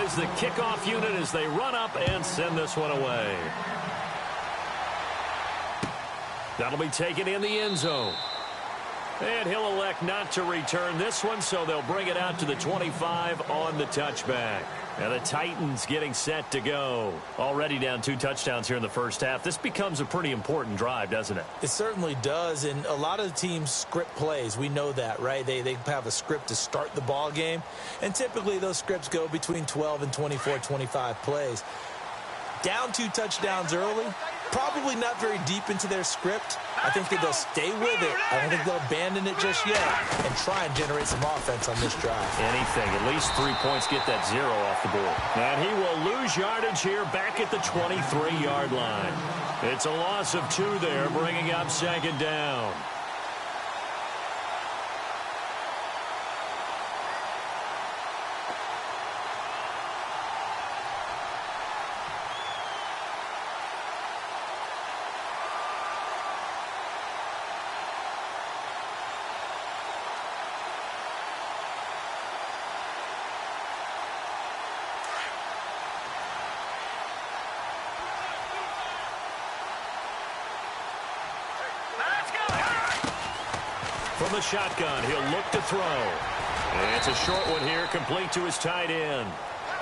is the kickoff unit as they run up and send this one away. That'll be taken in the end zone. And he'll elect not to return this one, so they'll bring it out to the 25 on the touchback. And the Titans getting set to go. Already down 2 touchdowns here in the first half. This becomes a pretty important drive, doesn't it? It certainly does, and a lot of teams script plays. We know that, right? They have a script to start the ball game, and typically those scripts go between 12 and 24, 25 plays. Down 2 touchdowns early, probably not very deep into their script. I think that they'll stay with it. I don't think they'll abandon it just yet and try and generate some offense on this drive. Anything. At least 3 points, get that 0 off the board. And he will lose yardage here back at the 23-yard line. It's a loss of 2 there, bringing up second down. From the shotgun, he'll look to throw. And it's a short one here, complete to his tight end.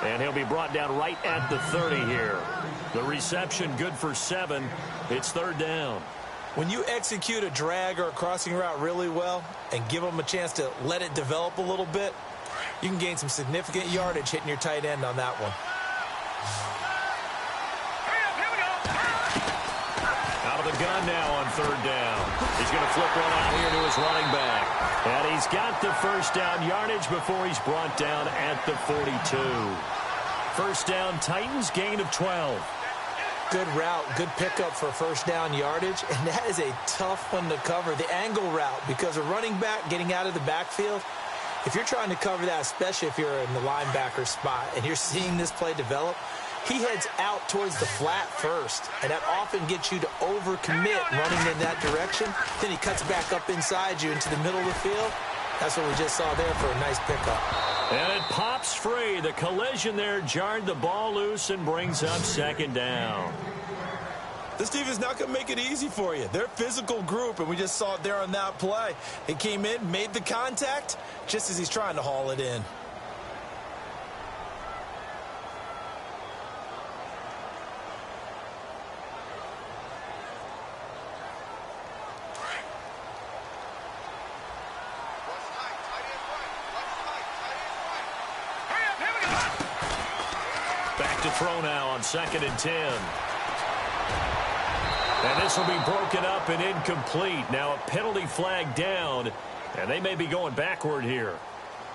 And he'll be brought down right at the 30 here. The reception good for 7. It's third down. When you execute a drag or a crossing route really well and give them a chance to let it develop a little bit, you can gain some significant yardage hitting your tight end on that one. Out of the gun now on third down. He's going to flip one out here to his running back. And he's got the first down yardage before he's brought down at the 42. First down, Titans, gain of 12. Good route, good pickup for first down yardage, and that is a tough one to cover. The angle route, because a running back getting out of the backfield, if you're trying to cover that, especially if you're in the linebacker spot and you're seeing this play develop, he heads out towards the flat first, and that often gets you to overcommit running in that direction. Then he cuts back up inside you into the middle of the field. That's what we just saw there for a nice pickup. And it pops free. The collision there jarred the ball loose and brings up second down. This team is not going to make it easy for you. They're a physical group, and we just saw it there on that play. He came in, made the contact, just as he's trying to haul it in. To throw now on 2nd and 10. And this will be broken up and incomplete. Now a penalty flag down, and they may be going backward here.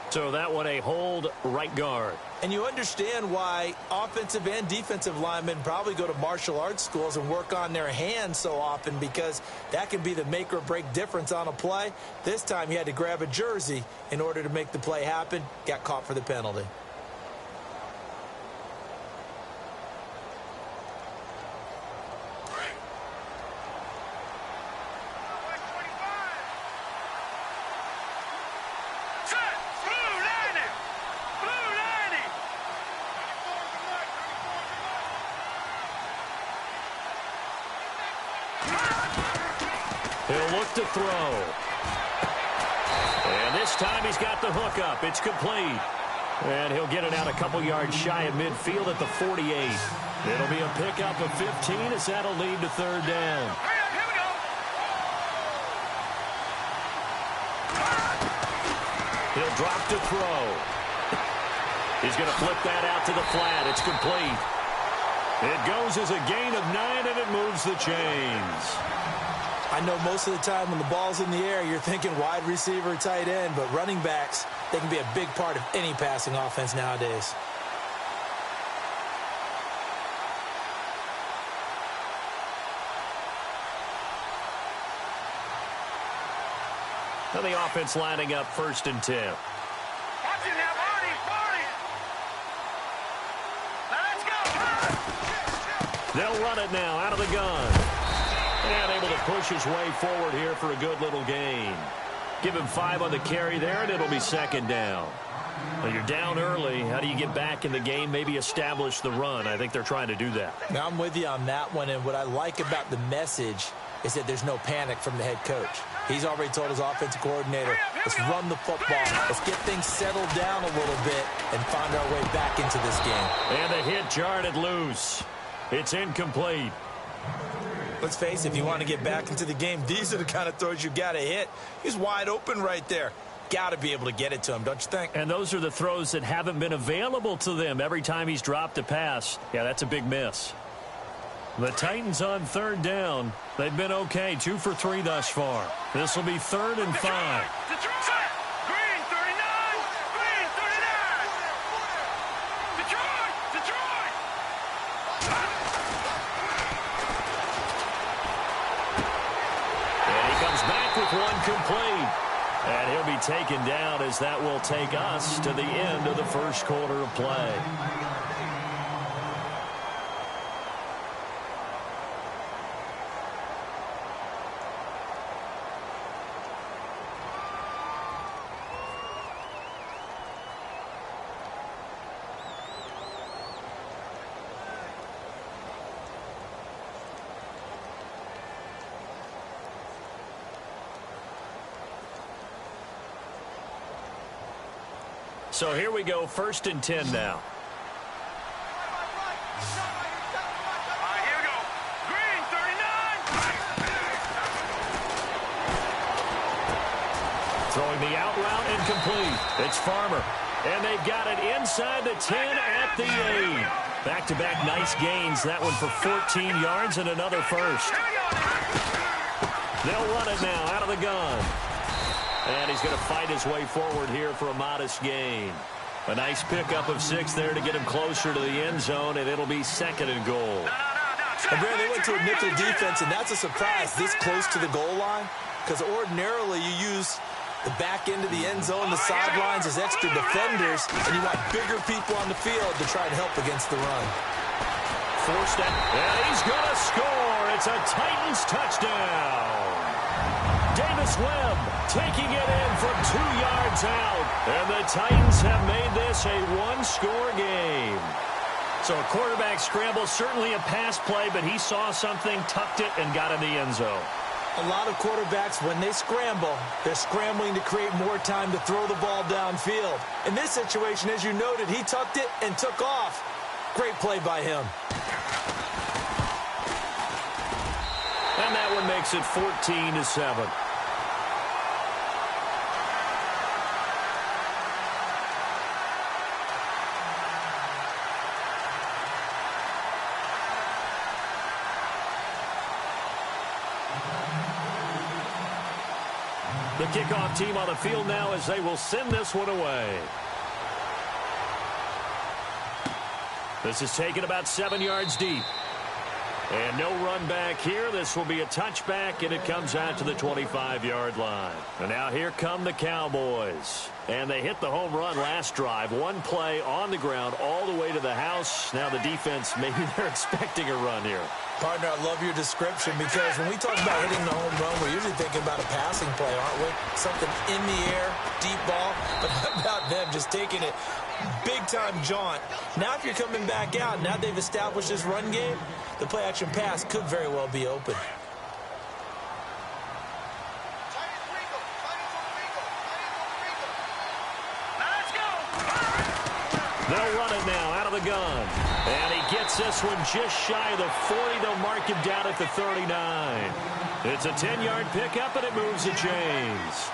So that one a hold right guard. And you understand why offensive and defensive linemen probably go to martial arts schools and work on their hands so often, because that can be the make or break difference on a play. This time he had to grab a jersey in order to make the play happen. Got caught for the penalty. He'll look to throw. And this time he's got the hook up. It's complete. And he'll get it out a couple yards shy of midfield at the 48. It'll be a pickup of 15 as that'll lead to third down. He'll drop to throw. He's going to flip that out to the flat. It's complete. It goes as a gain of 9, and it moves the chains. I know most of the time when the ball's in the air, you're thinking wide receiver, tight end, but running backs, they can be a big part of any passing offense nowadays. And the offense lining up 1st and 10. Watch it now, Barney! Let's go! They'll run it now out of the gun. And able to push his way forward here for a good little gain. Give him 5 on the carry there, and it'll be second down. Well, you're down early. How do you get back in the game, maybe establish the run? I think they're trying to do that. Now, I'm with you on that one, and what I like about the message is that there's no panic from the head coach. He's already told his offensive coordinator, let's run the football. Let's get things settled down a little bit and find our way back into this game. And the hit jarred it loose. It's incomplete. Let's face it, if you want to get back into the game, these are the kind of throws you got to hit. He's wide open right there. Got to be able to get it to him, don't you think? And those are the throws that haven't been available to them every time he's dropped a pass. Yeah, that's a big miss. The Titans on third down. They've been okay, 2 for 3 thus far. This will be 3rd and 5. Detroit! Green 39! Green 39! Detroit! Detroit! And he comes back with one complete. And he'll be taken down as that will take us to the end of the first quarter of play. So here we go, 1st and 10 now. All right, here we go. Green 39! Throwing the out route incomplete. It's Farmer. And they've got it inside the 10 at the 8. Back-to-back nice gains. That one for 14 yards and another first. They'll run it now out of the gun. And he's going to fight his way forward here for a modest gain. A nice pickup of 6 there to get him closer to the end zone, and it'll be 2nd and goal. And Brad, they went to a nickel defense, and that's a surprise this close to the goal line, because ordinarily you use the back end of the end zone, the sidelines as extra defenders, and you want bigger people on the field to try and help against the run. Forced it, and he's going to score. It's a Titans touchdown. Davis Webb taking it in from 2 yards out. And the Titans have made this a one-score game. So a quarterback scramble, certainly a pass play, but he saw something, tucked it, and got in the end zone. A lot of quarterbacks, when they scramble, they're scrambling to create more time to throw the ball downfield. In this situation, as you noted, he tucked it and took off. Great play by him. And that one makes it 14-7. The kickoff team on the field now as they will send this one away. This is taken about 7 yards deep. And no run back here. This will be a touchback, and it comes out to the 25-yard line. And now here come the Cowboys. And they hit the home run last drive. One play on the ground all the way to the house. Now the defense, maybe they're expecting a run here. Partner, I love your description, because when we talk about hitting the home run, we're usually thinking about a passing play, aren't we? Something in the air, deep ball. But how about them just taking it big-time jaunt? Now if you're coming back out, now they've established this run game, the play-action pass could very well be open. They'll run it now out of the gun. And he gets this one just shy of the 40. They'll mark him down at the 39. It's a 10-yard pickup, and it moves the chains.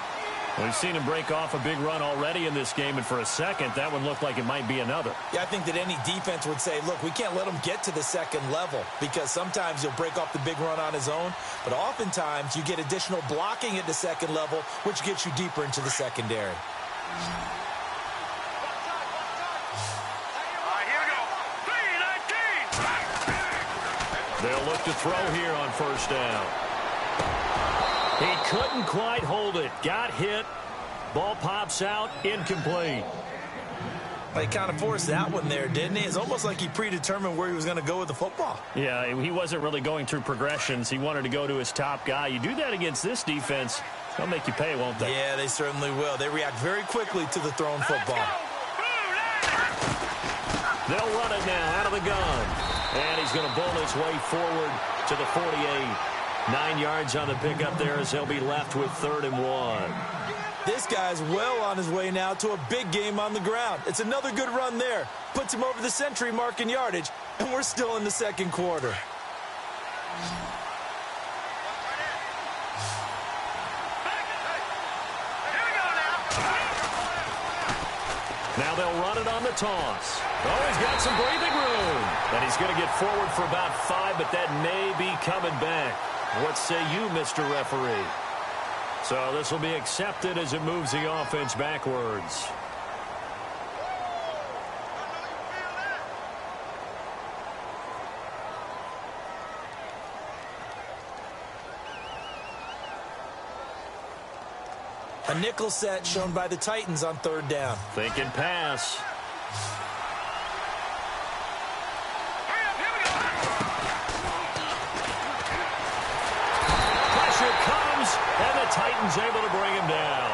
We've seen him break off a big run already in this game, and for a second, that one looked like it might be another. Yeah, I think that any defense would say, look, we can't let him get to the second level, because sometimes he'll break off the big run on his own, but oftentimes you get additional blocking at the second level, which gets you deeper into the secondary. They'll look to throw here on first down. He couldn't quite hold it. Got hit. Ball pops out. Incomplete. He kind of forced that one there, didn't he? It's almost like he predetermined where he was going to go with the football. Yeah, he wasn't really going through progressions. He wanted to go to his top guy. You do that against this defense, they'll make you pay, won't they? Yeah, they certainly will. They react very quickly to the thrown football. They'll run it now out of the gun. And he's going to bull his way forward to the 48. 9 yards on the pickup there as he'll be left with 3rd and 1. This guy's well on his way now to a big game on the ground. It's another good run there. Puts him over the century mark in yardage, and we're still in the second quarter. Now they'll run it on the toss. Oh, he's got some breathing room. And he's going to get forward for about 5, but that may be coming back. What say you, Mr. Referee? So this will be accepted as it moves the offense backwards. A nickel set shown by the Titans on 3rd down. Thinking pass. Pressure comes, and the Titans able to bring him down.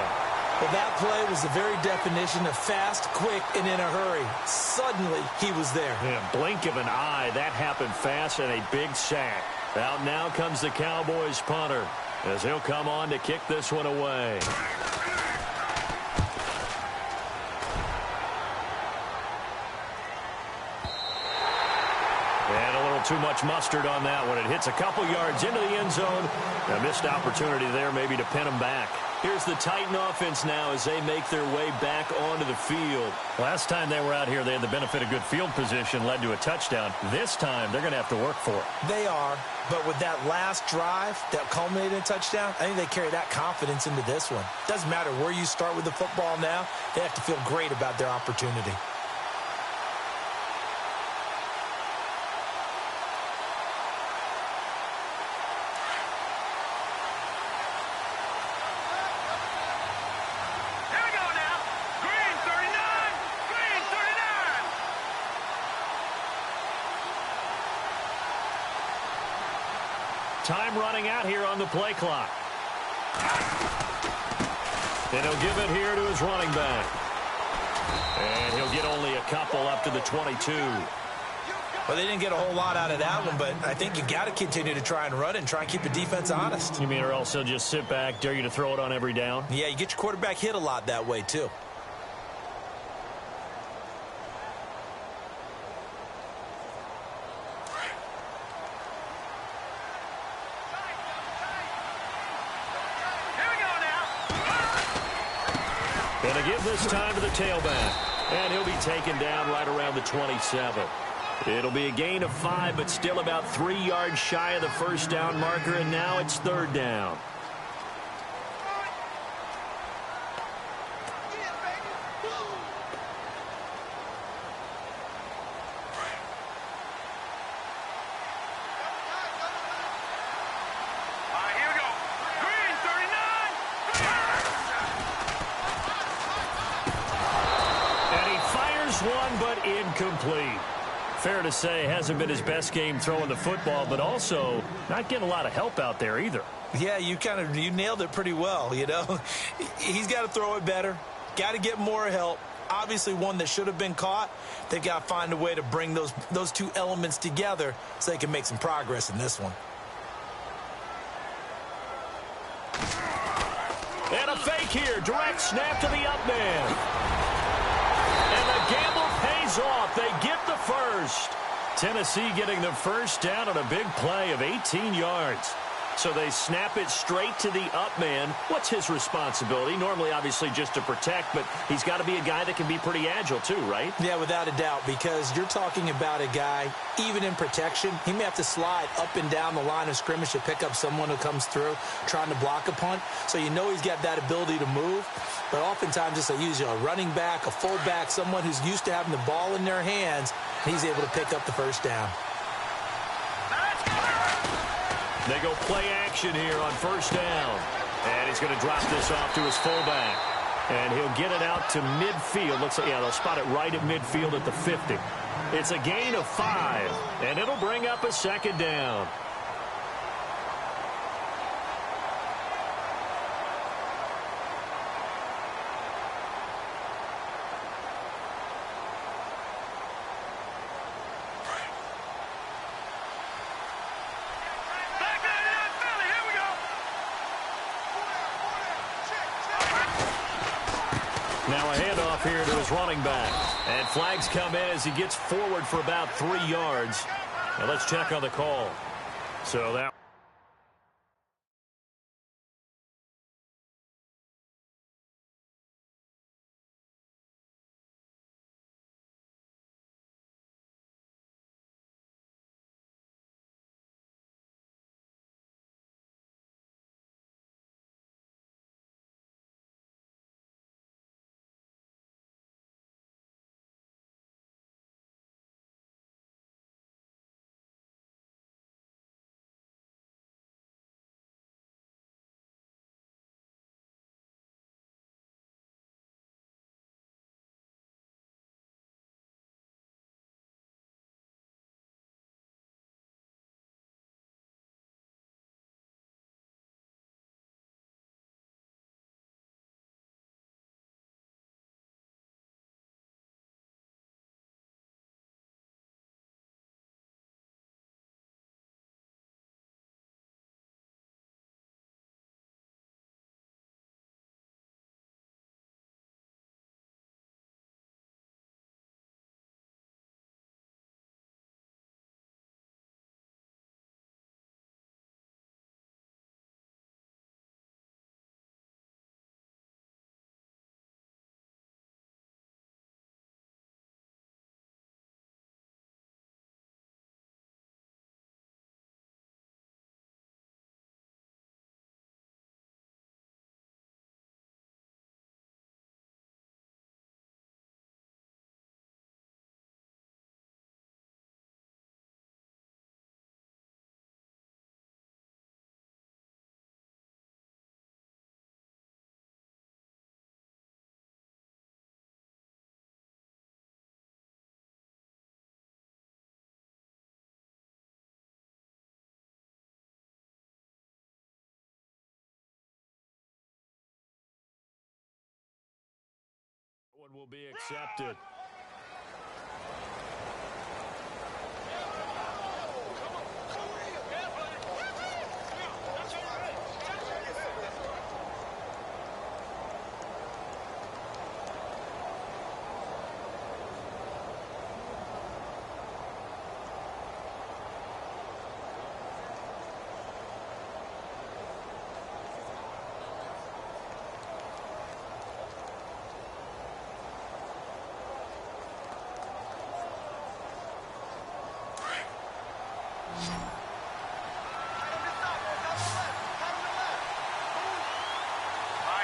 Well, that play was the very definition of fast, quick, and in a hurry. Suddenly, he was there. In a blink of an eye, that happened fast and a big sack. Out now comes the Cowboys punter, as he'll come on to kick this one away. And a little too much mustard on that one. It hits a couple yards into the end zone. A missed opportunity there maybe to pin him back. Here's the Titan offense now as they make their way back onto the field. Last time they were out here, they had the benefit of good field position, led to a touchdown. This time, they're going to have to work for it. They are, but with that last drive that culminated in a touchdown, I think they carry that confidence into this one. Doesn't matter where you start with the football now, they have to feel great about their opportunity. Time running out here on the play clock. And he'll give it here to his running back. And he'll get only a couple up to the 22. Well, they didn't get a whole lot out of that one, but I think you got to continue to try and run it and try and keep the defense honest. You mean or else they'll just sit back, dare you to throw it on every down? Yeah, you get your quarterback hit a lot that way, too. Going to give this time to the tailback. And he'll be taken down right around the 27. It'll be a gain of 5, but still about 3 yards shy of the first down marker, and now it's 3rd down. Incomplete. Fair to say, hasn't been his best game throwing the football, but also not getting a lot of help out there either. Yeah, you nailed it pretty well, you know. He's got to throw it better, got to get more help. Obviously one that should have been caught. They've got to find a way to bring those two elements together so they can make some progress in this one. And a fake here. Direct snap to the up man. And the gamble pays off. They get the first. Tennessee getting the first down on a big play of 18 yards. So they snap it straight to the up man. What's his responsibility? Normally, obviously, just to protect, but he's got to be a guy that can be pretty agile too, right? Yeah, without a doubt, because you're talking about a guy, even in protection, he may have to slide up and down the line of scrimmage to pick up someone who comes through trying to block a punt. So you know he's got that ability to move. But oftentimes, it's a running back, a fullback, someone who's used to having the ball in their hands, and he's able to pick up the first down. They go play action here on first down. And he's going to drop this off to his fullback. And he'll get it out to midfield. Looks like, yeah, they'll spot it right at midfield at the 50. It's a gain of 5, and it'll bring up a second down. Now a handoff here to his running back. And flags come in as he gets forward for about 3 yards. Now let's check on the call. So that one will be accepted.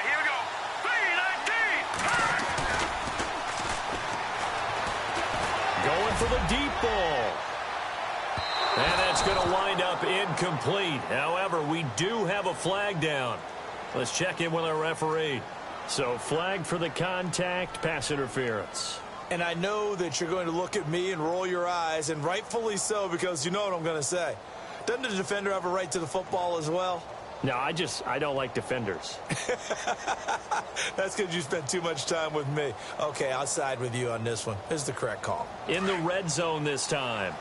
Here we go. 3-19. Going for the deep ball. And that's going to wind up incomplete. However, we do have a flag down. Let's check in with our referee. So flag for the contact, pass interference. And I know that you're going to look at me and roll your eyes, and rightfully so, because you know what I'm going to say. Doesn't the defender have a right to the football as well? No, I don't like defenders. That's because you spent too much time with me. Okay, I'll side with you on this one. This is the correct call. In the red zone this time.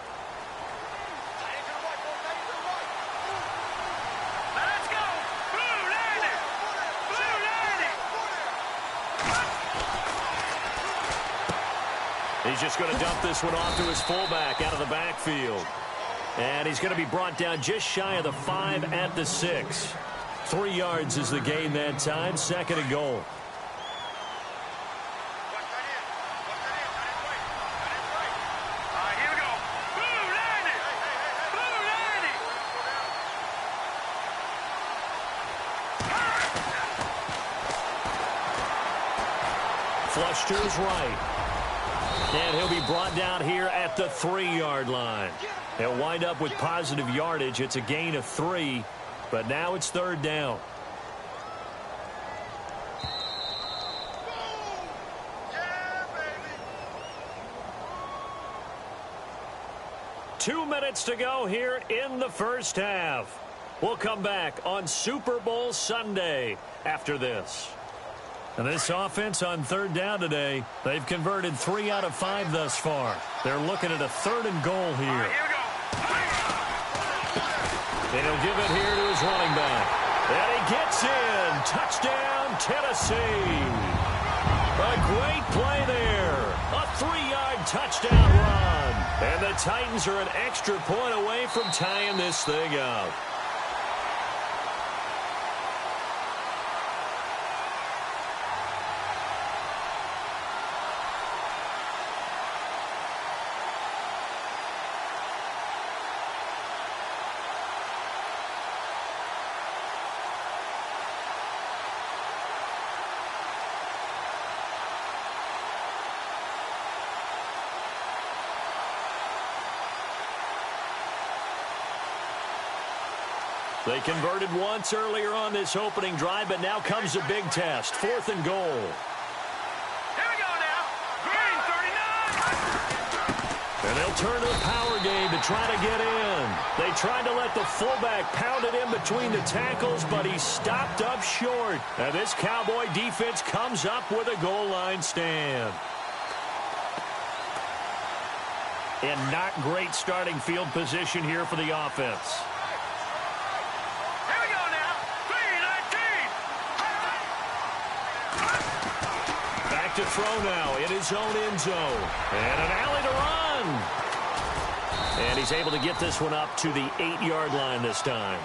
Let's go. Blue 90. Blue 90. He's just going to dump this one off to his fullback out of the backfield. And he's going to be brought down just shy of the 5 at the 6. 3 yards is the gain that time. 2nd and goal. Here we go. Blue 90. Blue 90. Flush to his right. And he'll be brought down here at the 3-yard line. He'll wind up with positive yardage. It's a gain of 3, but now it's 3rd down. Yeah, baby. 2 minutes to go here in the first half. We'll come back on Super Bowl Sunday after this. And this offense on 3rd down today, they've converted 3 out of 5 thus far. They're looking at a 3rd and goal here. Here we go. And he'll give it here to his running back. And he gets in. Touchdown, Tennessee. A great play there. A 3-yard touchdown run. And the Titans are an extra point away from tying this thing up. They converted once earlier on this opening drive, but now comes a big test. 4th and goal. Here we go now. Green 39. And they'll turn to the power game to try to get in. They tried to let the fullback pound it in between the tackles, but he stopped up short. And this Cowboy defense comes up with a goal line stand. And not great starting field position here for the offense. To throw now in his own end zone. And an alley to run. And he's able to get this one up to the 8-yard line this time.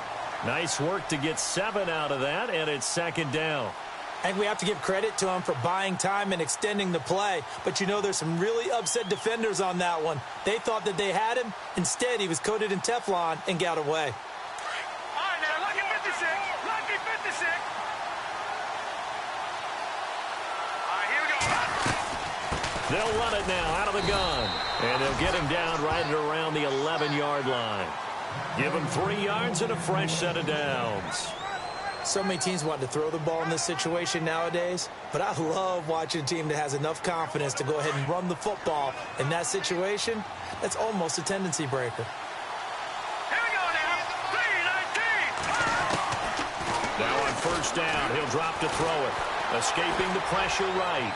Nice work to get 7 out of that, and it's 2nd down. I think we have to give credit to him for buying time and extending the play. But, you know, there's some really upset defenders on that one. They thought that they had him. Instead, he was coated in Teflon and got away. All right, now, lucky 56. Lucky 56. They'll run it now out of the gun. And they'll get him down right at around the 11-yard line. Give him 3 yards and a fresh set of downs. So many teams want to throw the ball in this situation nowadays, but I love watching a team that has enough confidence to go ahead and run the football. In that situation, that's almost a tendency breaker. Here we go now. 3-19. Now on 1st down, he'll drop to throw it. Escaping the pressure right.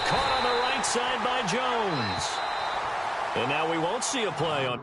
Caught on the right side by Jones. And now we won't see a play on.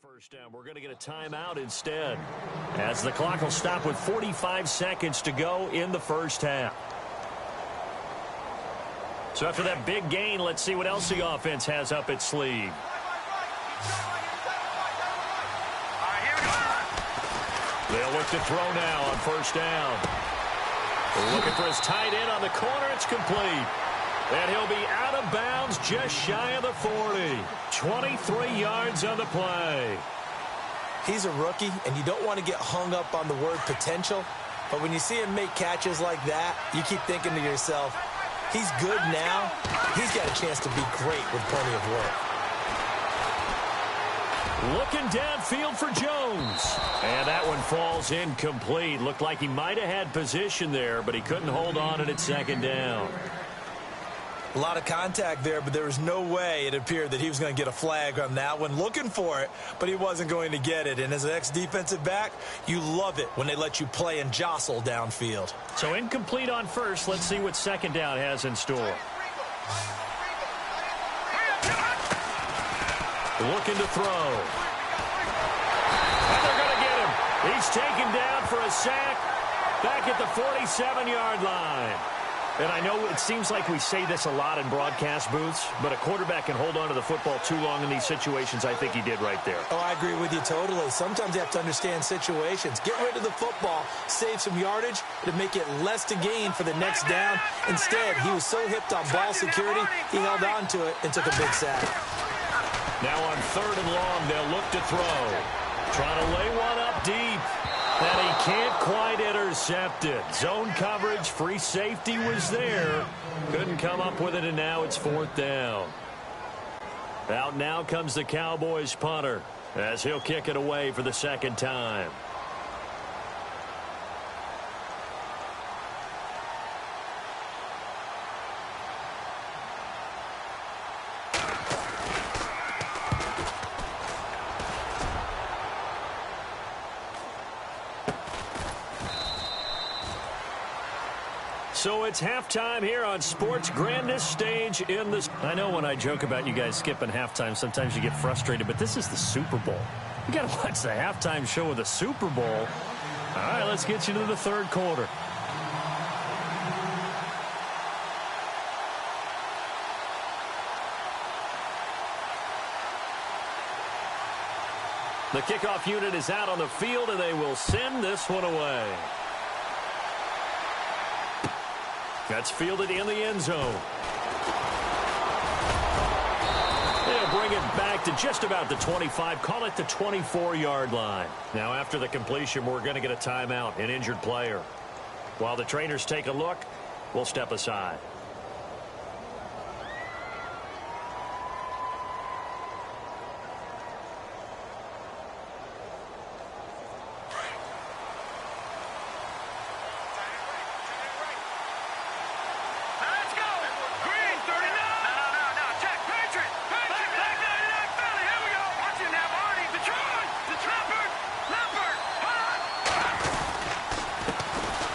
First down, we're going to get a timeout instead, as the clock will stop with 45 seconds to go in the first half. So after that big gain, let's see what else the offense has up its sleeve. They'll look to throw now on first down. They're looking for his tight end on the corner. It's complete. And he'll be out of bounds just shy of the 40. 23 yards on the play. He's a rookie, and you don't want to get hung up on the word potential. But when you see him make catches like that, you keep thinking to yourself, he's good now. He's got a chance to be great with plenty of work. Looking downfield for Jones. And that one falls incomplete. Looked like he might have had position there, but he couldn't hold on at second down. A lot of contact there, but there was no way it appeared that he was going to get a flag on that one. Looking for it, but he wasn't going to get it. And as an ex-defensive back, you love it when they let you play and jostle downfield. So incomplete on first. Let's see what second down has in store. Looking to throw. And they're going to get him. He's taken down for a sack back at the 47-yard line. And I know it seems like we say this a lot in broadcast booths, but a quarterback can hold on to the football too long in these situations. I think he did right there. Oh, I agree with you totally. Sometimes you have to understand situations. Get rid of the football, save some yardage to make it less to gain for the next down. Instead, he was so hipped on ball security, he held on to it and took a big sack. Now on third and long, they'll look to throw. Trying to lay one up deep. And he can't quite intercept it. Zone coverage, free safety was there. Couldn't come up with it, and now it's fourth down. Out now comes the Cowboys punter as he'll kick it away for the second time. So it's halftime here on sports' grandest stage in this. I know when I joke about you guys skipping halftime, sometimes you get frustrated, but this is the Super Bowl. You got to watch the halftime show of the Super Bowl. All right, let's get you to the third quarter. The kickoff unit is out on the field, and they will send this one away. That's fielded in the end zone. They'll bring it back to just about the 25, call it the 24-yard line. Now, after the completion, we're going to get a timeout, an injured player. While the trainers take a look, we'll step aside.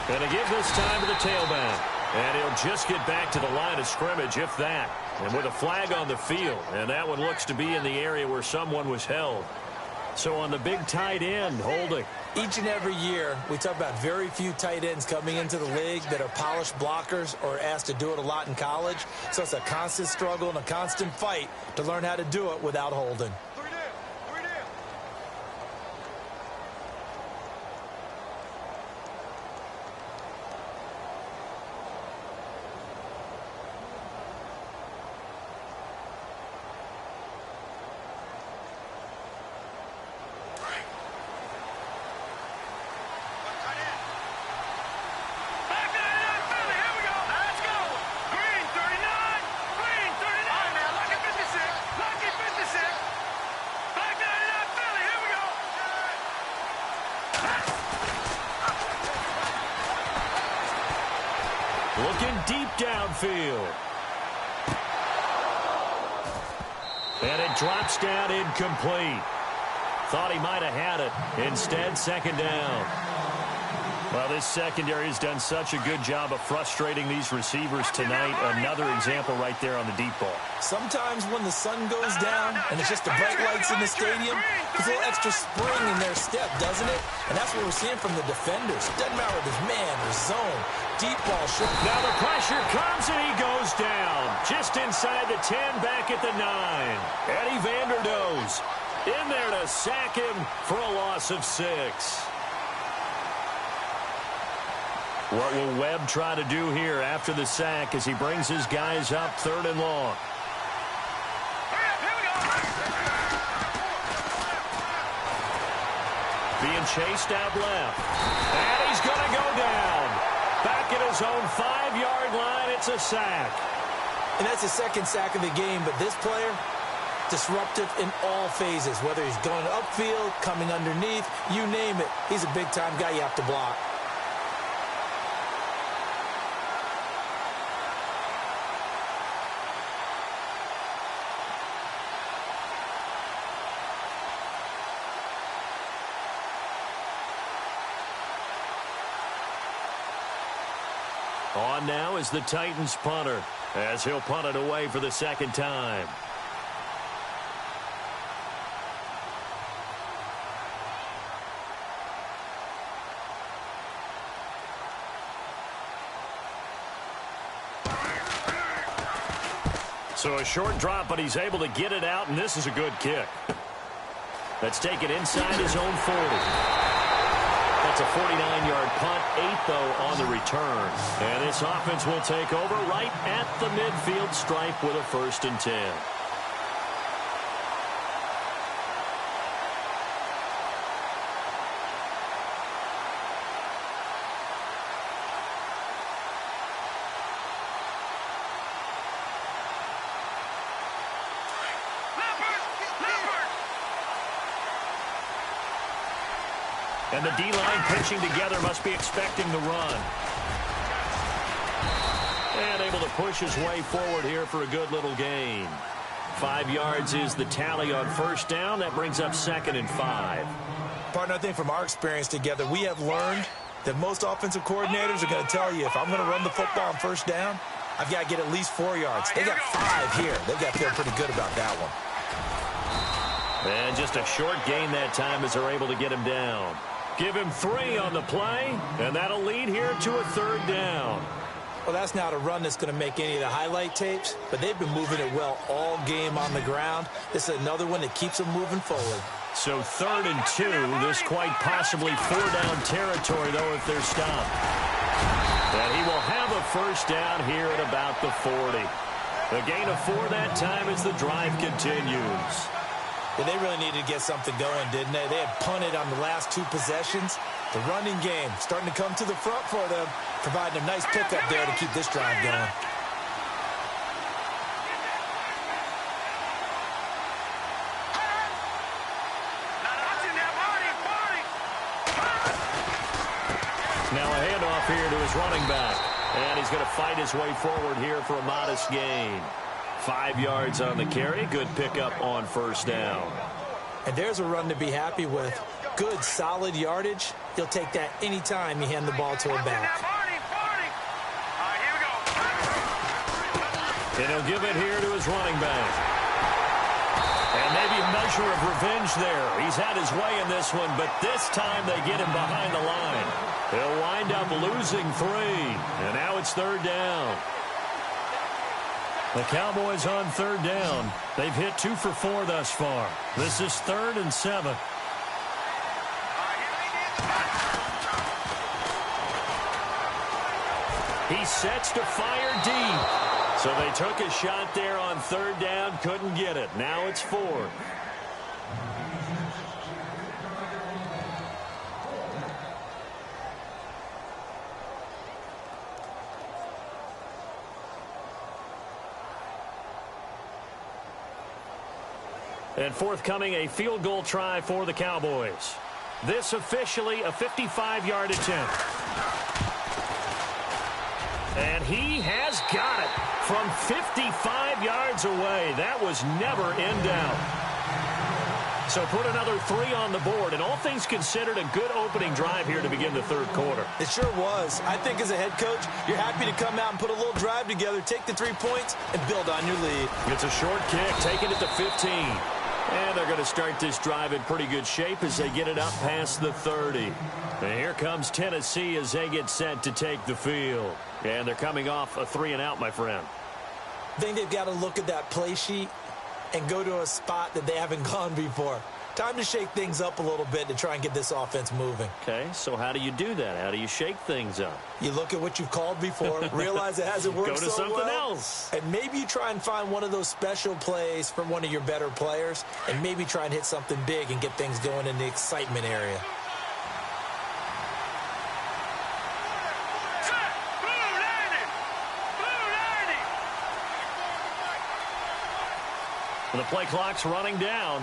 And to give this time to the tailback. And he'll just get back to the line of scrimmage, if that. And with a flag on the field. And that one looks to be in the area where someone was held. So on the big tight end, holding. Each and every year, we talk about very few tight ends coming into the league that are polished blockers or asked to do it a lot in college. So it's a constant struggle and a constant fight to learn how to do it without holding. Looking deep downfield. And it drops down incomplete. Thought he might have had it. Instead, second down. Well, this secondary has done such a good job of frustrating these receivers tonight. Another example right there on the deep ball. Sometimes when the sun goes down and it's just the bright lights in the stadium, there's a little extra spring in their step, doesn't it? And that's what we're seeing from the defenders. Doesn't matter if it's man or zone. Deep ball short. Now the pressure comes and he goes down. Just inside the 10, back at the 9. Eddie Vanderdoes in there to sack him for a loss of 6. What will Webb try to do here after the sack as he brings his guys up 3rd and long? Being chased out left. And he's going to go down. Back at his own 5-yard line, it's a sack. And that's the second sack of the game, but this player, disruptive in all phases, whether he's going upfield, coming underneath, you name it. He's a big-time guy you have to block. On now is the Titans punter, as he'll punt it away for the second time. So a short drop, but he's able to get it out, and this is a good kick. Let's take it inside his own 40. That's a 49-yard punt, 8, though, on the return. And this offense will take over right at the midfield stripe with a 1st and 10. And the D-line pitching together must be expecting the run. And able to push his way forward here for a good little gain. 5 yards is the tally on 1st down. That brings up 2nd and 5. Partner, I think from our experience together, we have learned that most offensive coordinators are going to tell you, if I'm going to run the football on 1st down, I've got to get at least 4 yards. They got 5 here. They've got to feel pretty good about that one. And just a short gain that time as they're able to get him down. Give him 3 on the play, and that'll lead here to a 3rd down. Well, that's not a run that's going to make any of the highlight tapes, but they've been moving it well all game on the ground. This is another one that keeps them moving forward. So 3rd and 2, this quite possibly 4-down territory, though, if they're stopped. And he will have a 1st down here at about the 40. The gain of 4 that time as the drive continues. Yeah, they really needed to get something going, didn't they? They had punted on the last 2 possessions. The running game starting to come to the front for them, providing a nice pickup there to keep this drive going. Now a handoff here to his running back. And he's going to fight his way forward here for a modest gain. 5 yards on the carry. Good pickup on 1st down. And there's a run to be happy with. Good, solid yardage. He'll take that anytime you hand the ball to a back. And he'll give it here to his running back. And maybe a measure of revenge there. He's had his way in this one, but this time they get him behind the line. He'll wind up losing 3. And now it's 3rd down. The Cowboys on 3rd down. They've hit 2 for 4 thus far. This is 3rd and 7. He sets to fire deep. So they took a shot there on 3rd down, couldn't get it. Now it's 4th. And forthcoming, a field goal try for the Cowboys. This officially a 55-yard attempt. And he has got it from 55 yards away. That was never in doubt. So put another 3 on the board, and all things considered, a good opening drive here to begin the third quarter. It sure was. I think as a head coach, you're happy to come out and put a little drive together, take the 3 points, and build on your lead. It's a short kick, taking it to 15. And they're going to start this drive in pretty good shape as they get it up past the 30. And here comes Tennessee as they get set to take the field. And they're coming off a 3-and-out, my friend. I think they've got to look at that play sheet and go to a spot that they haven't gone before. Time to shake things up a little bit to try and get this offense moving. Okay, so how do you do that? How do you shake things up? You look at what you've called before, realize it hasn't worked so well. Go to something else. And maybe you try and find one of those special plays from one of your better players, and maybe try and hit something big and get things going in the excitement area. The play clock's running down.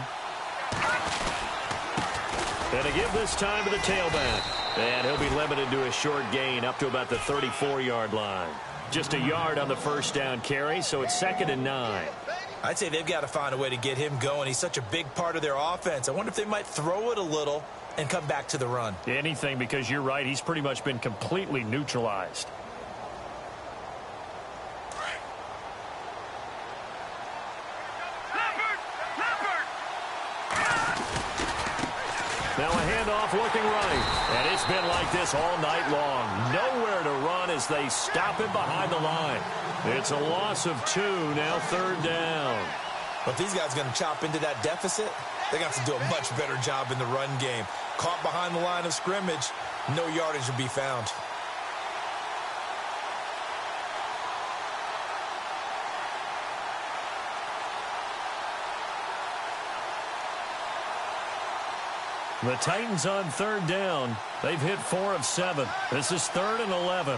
And to give this time to the tailback. And he'll be limited to a short gain up to about the 34-yard line. Just a yard on the first down carry, so it's 2nd and 9. I'd say they've got to find a way to get him going. He's such a big part of their offense. I wonder if they might throw it a little and come back to the run. Anything, because you're right. He's pretty much been completely neutralized. Now a handoff looking right. And it's been like this all night long. Nowhere to run as they stop him behind the line. It's a loss of 2, now 3rd down. But if these guys are going to chop into that deficit, they're going to have to do a much better job in the run game. Caught behind the line of scrimmage, no yardage will be found. The Titans on 3rd down. They've hit 4 of 7. This is 3rd and 11.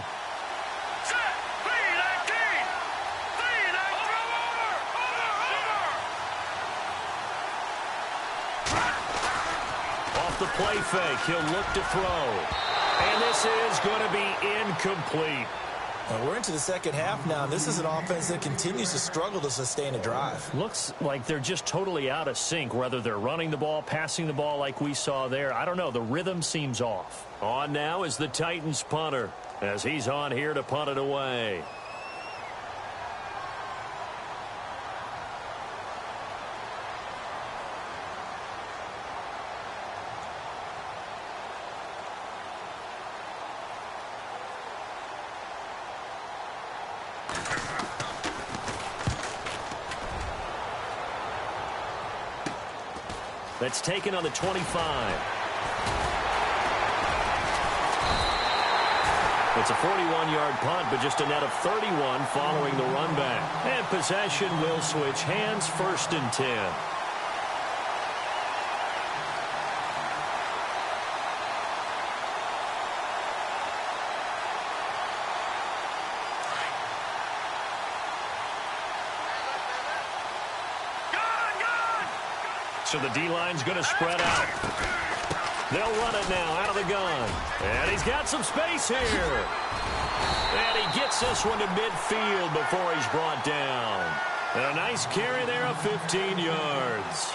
Off the play fake, he'll look to throw. And this is going to be incomplete. We're into the second half now. This is an offense that continues to struggle to sustain a drive. Looks like they're just totally out of sync, whether they're running the ball, passing the ball like we saw there. I don't know. The rhythm seems off. On now is the Titans punter as he's on here to punt it away. That's taken on the 25. It's a 41-yard punt, but just a net of 31 following the run back. And possession will switch hands, 1st and 10. So the D-line's going to spread out. They'll run it now out of the gun. And he's got some space here. And he gets this one to midfield before he's brought down. And a nice carry there of 15 yards.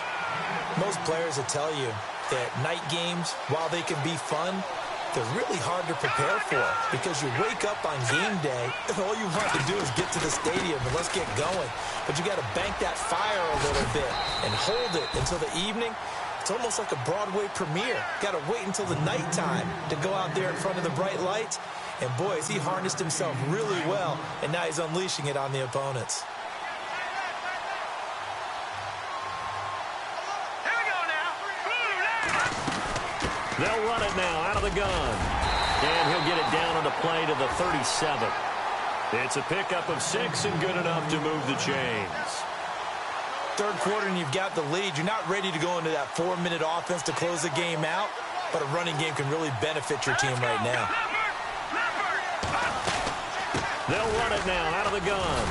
Most players will tell you that night games, while they can be fun, they're really hard to prepare for because you wake up on game day and all you want to do is get to the stadium and let's get going. But you got to bank that fire a little bit and hold it until the evening. It's almost like a Broadway premiere. Got to wait until the nighttime to go out there in front of the bright lights. And boy, has he harnessed himself really well, and now he's unleashing it on the opponents. They'll run it now out of the gun. And he'll get it down on the play to the 37. It's a pickup of 6 and good enough to move the chains. Third quarter and you've got the lead. You're not ready to go into that 4-minute offense to close the game out, but a running game can really benefit your team right now. They'll run it now out of the gun.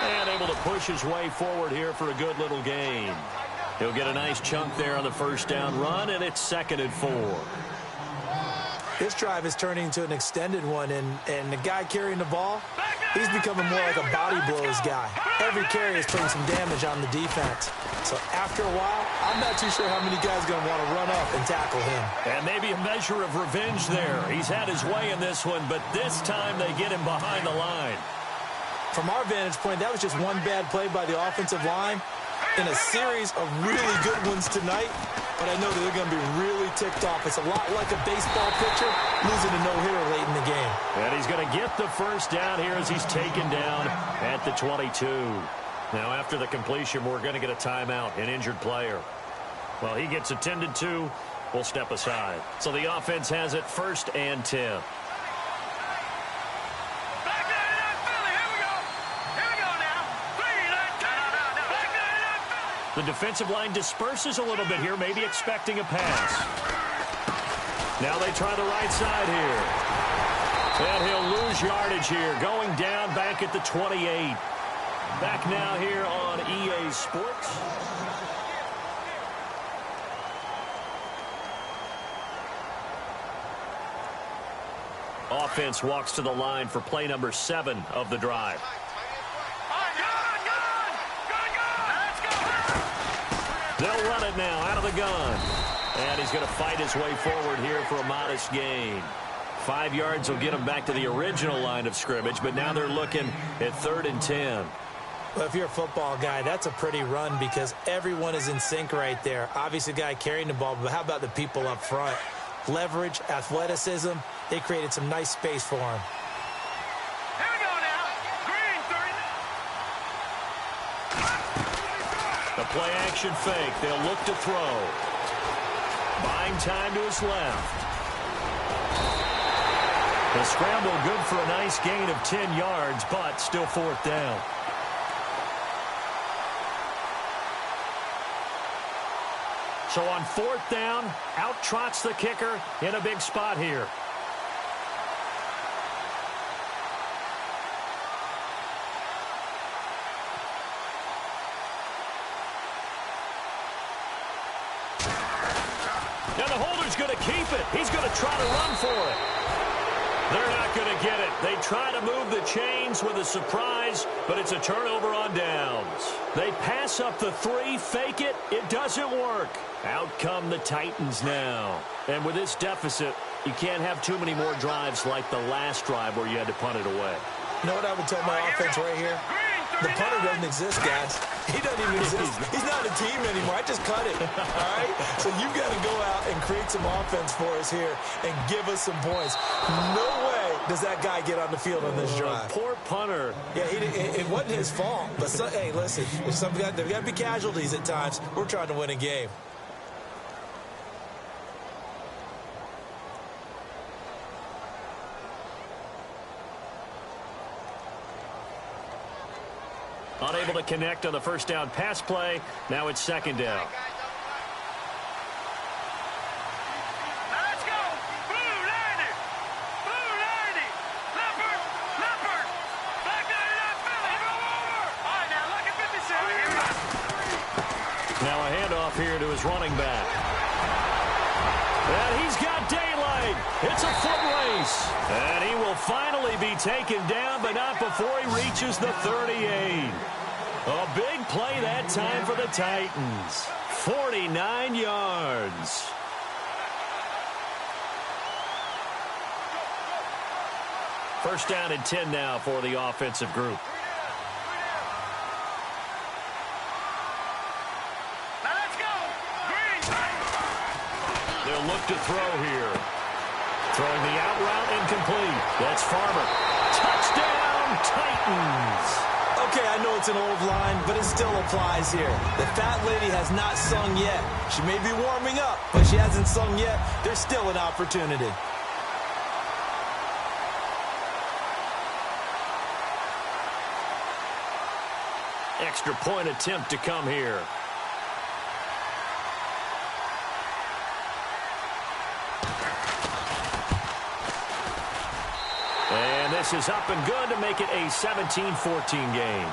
And able to push his way forward here for a good little gain. He'll get a nice chunk there on the first down run, and it's 2nd and 4. This drive is turning into an extended one, and the guy carrying the ball, he's becoming more like a body blows guy. Every carry is putting some damage on the defense. So after a while, I'm not too sure how many guys are going to want to run up and tackle him. And maybe a measure of revenge there. He's had his way in this one, but this time they get him behind the line. From our vantage point, that was just one bad play by the offensive line in a series of really good ones tonight. But I know that they're going to be really ticked off. It's a lot like a baseball pitcher losing a no-hitter late in the game. And he's going to get the first down here as he's taken down at the 22. Now, after the completion, we're going to get a timeout, an injured player. Well, he gets attended to. We'll step aside. So the offense has it 1st and 10. The defensive line disperses a little bit here, maybe expecting a pass. Now they try the right side here. And he'll lose yardage here, going down back at the 28. Back now here on EA Sports. Offense walks to the line for play number 7 of the drive. They'll run it now out of the gun. And he's going to fight his way forward here for a modest gain. 5 yards will get him back to the original line of scrimmage, but now they're looking at 3rd and 10. Well, if you're a football guy, that's a pretty run because everyone is in sync right there. Obviously, the guy carrying the ball, but how about the people up front? Leverage, athleticism, they created some nice space for him. The play-action fake. They'll look to throw. Buying time to his left. The scramble good for a nice gain of 10 yards, but still 4th down. So on 4th down, out trots the kicker in a big spot here. Now the holder's going to keep it. He's going to try to run for it. They're not going to get it. They try to move the chains with a surprise, but it's a turnover on downs. They pass up the 3, fake it. It doesn't work. Out come the Titans now. And with this deficit, you can't have too many more drives like the last drive where you had to punt it away. You know what I would tell my offense right here? The punter doesn't exist, guys. He doesn't even exist. He's not a team anymore. I just cut it, all right? So you've got to go out and create some offense for us here and give us some points. No way does that guy get on the field on this drive. Poor punter. Yeah, it wasn't his fault. But, hey, listen, there's got to be casualties at times. We're trying to win a game. Unable to connect on the 1st down pass play. Now it's 2nd down. Let's go. Blue 90. Blue 90. Leopard. Leopard. Back to Philly. Move over. All right, now look at 57. Now a handoff here to his running back. And he's got daylight. It's a foot race. And he will finally be taken down, but not before he reaches the 38. A big play that time for the Titans. 49 yards. First down and 10 now for the offensive group. Now let's go. Green. They'll look to throw here. Throwing the out route incomplete. That's Farmer. Touchdown, Titans. Okay, I know it's an old line, but it still applies here. The fat lady has not sung yet. She may be warming up, but she hasn't sung yet. There's still an opportunity. Extra point attempt to come here. And this is up and good to make it a 17-14 game.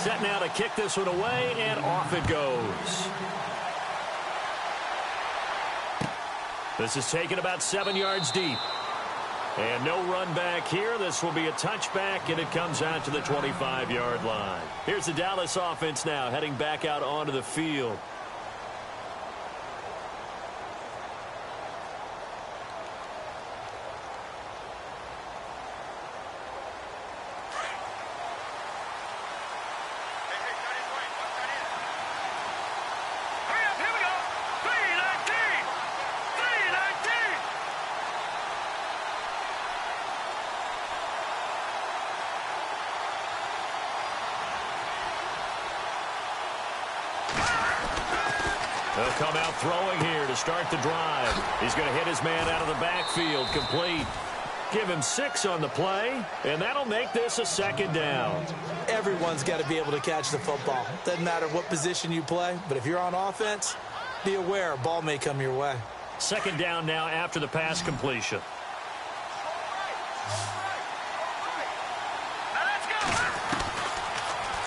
Set now to kick this one away, and off it goes. This is taken about 7 yards deep. And no run back here. This will be a touchback, and it comes out to the 25-yard line. Here's the Dallas offense now heading back out onto the field. They'll come out throwing here to start the drive. He's going to hit his man out of the backfield, complete. Give him 6 on the play, and that'll make this a second down. Everyone's got to be able to catch the football. Doesn't matter what position you play, but if you're on offense, be aware a ball may come your way. Second down now after the pass completion.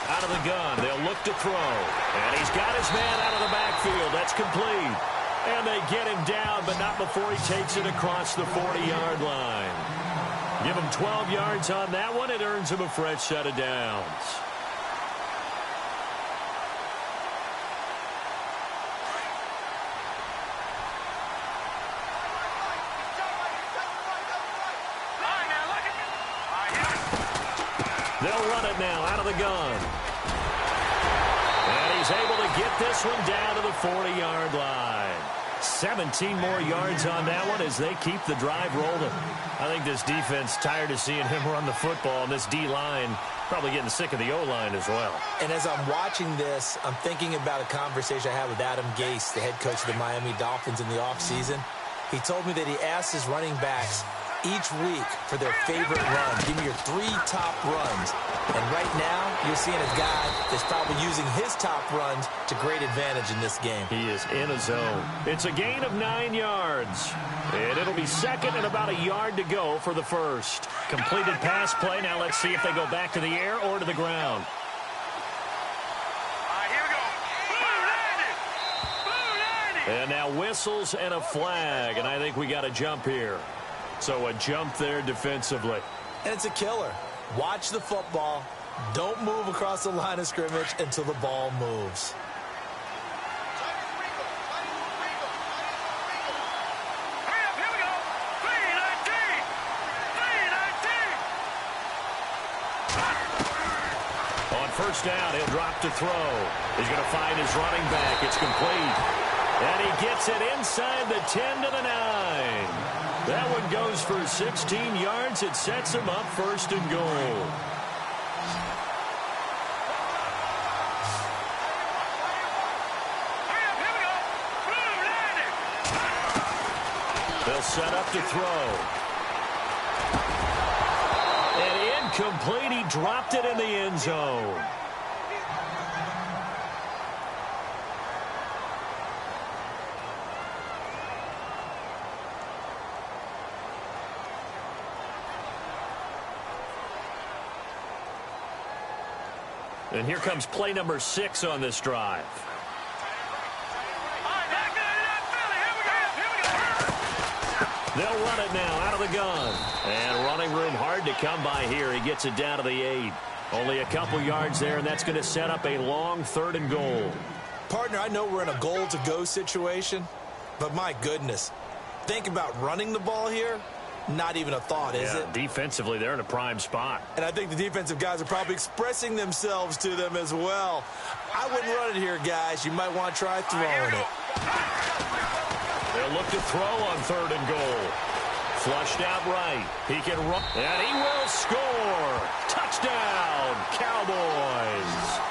Out of the gun, they'll look to throw. And he's got his man out of the backfield. That's complete. And they get him down, but not before he takes it across the 40-yard line. Give him 12 yards on that one. It earns him a fresh set of downs. They'll run it now out of the gun. And he's able to get this one down to the 40-yard line. 17 more yards on that one as they keep the drive rolling. I think this defense tired of seeing him run the football, and this D-line probably getting sick of the O-line as well. And as I'm watching this, I'm thinking about a conversation I had with Adam Gase, the head coach of the Miami Dolphins in the offseason. He told me that he asked his running backs each week for their favorite run. Give me your 3 top runs. And right now, you're seeing a guy that's probably using his top runs to great advantage in this game. He is in a zone. It's a gain of 9 yards. And it'll be second and about a yard to go for the first. Completed pass play. Now let's see if they go back to the air or to the ground. And now whistles and a flag. And I think we got a jump here. So a jump there defensively. And it's a killer. Watch the football. Don't move across the line of scrimmage until the ball moves. On first down, he'll drop to throw. He's going to find his running back. It's complete. And he gets it inside the 10 to the 9. That one goes for 16 yards. It sets him up first and goal. They'll set up to throw. And incomplete. He dropped it in the end zone. And here comes play number 6 on this drive. They'll run it now out of the gun. And running room hard to come by here. He gets it down to the 8. Only a couple yards there, and that's going to set up a long 3rd and goal. Partner, I know we're in a goal-to-go situation, but my goodness, think about running the ball here. Not even a thought, is it? Defensively, they're in a prime spot. And I think the defensive guys are probably expressing themselves to them as well. I wouldn't run it here, guys. You might want to try throwing it. They'll look to throw on 3rd and goal. Flushed out right. He can run, and he will score. Touchdown, Cowboys.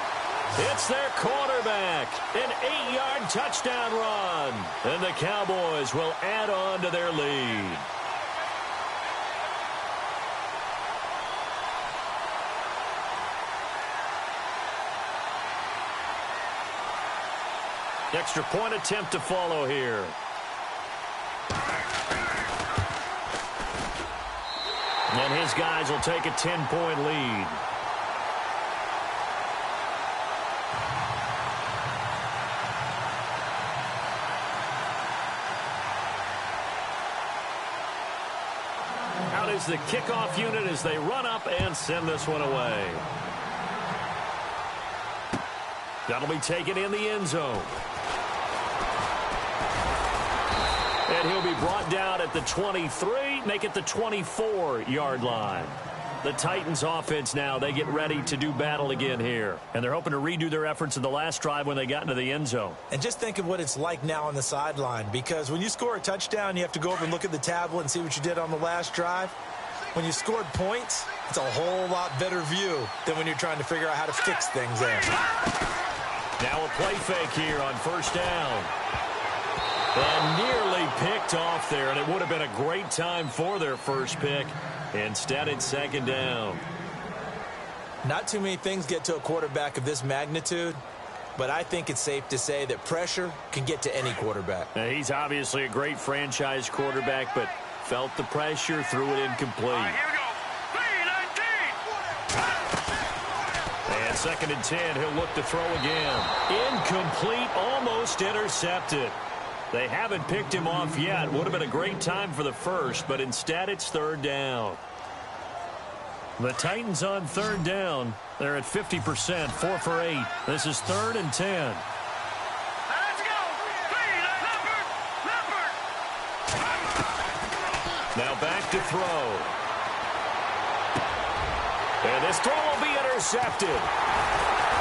It's their quarterback. An 8-yard touchdown run. And the Cowboys will add on to their lead. Extra point attempt to follow here. And his guys will take a 10-point lead. is the kickoff unit as they run up and send this one away. That'll be taken in the end zone. And he'll be brought down at the 23, make it the 24-yard line. The Titans offense now, they get ready to do battle again here. And they're hoping to redo their efforts in the last drive when they got into the end zone. And just think of what it's like now on the sideline, because when you score a touchdown, you have to go over and look at the tablet and see what you did on the last drive. When you scored points, it's a whole lot better view than when you're trying to figure out how to fix things there. Now a play fake here on first down. And nearly picked off there, and it would have been a great time for their first pick. Instead, it's second down. Not too many things get to a quarterback of this magnitude, but I think it's safe to say that pressure can get to any quarterback. Now, he's obviously a great franchise quarterback, but felt the pressure, threw it incomplete. All right, here we go. 3-19. And second and 10, he'll look to throw again. Incomplete, almost intercepted. They haven't picked him off yet. Would have been a great time for the first, but instead it's third down. The Titans on third down. They're at 50%, 4 for 8. This is third and 10. Let's go. Leopard. Now back to throw. And this throw will be intercepted.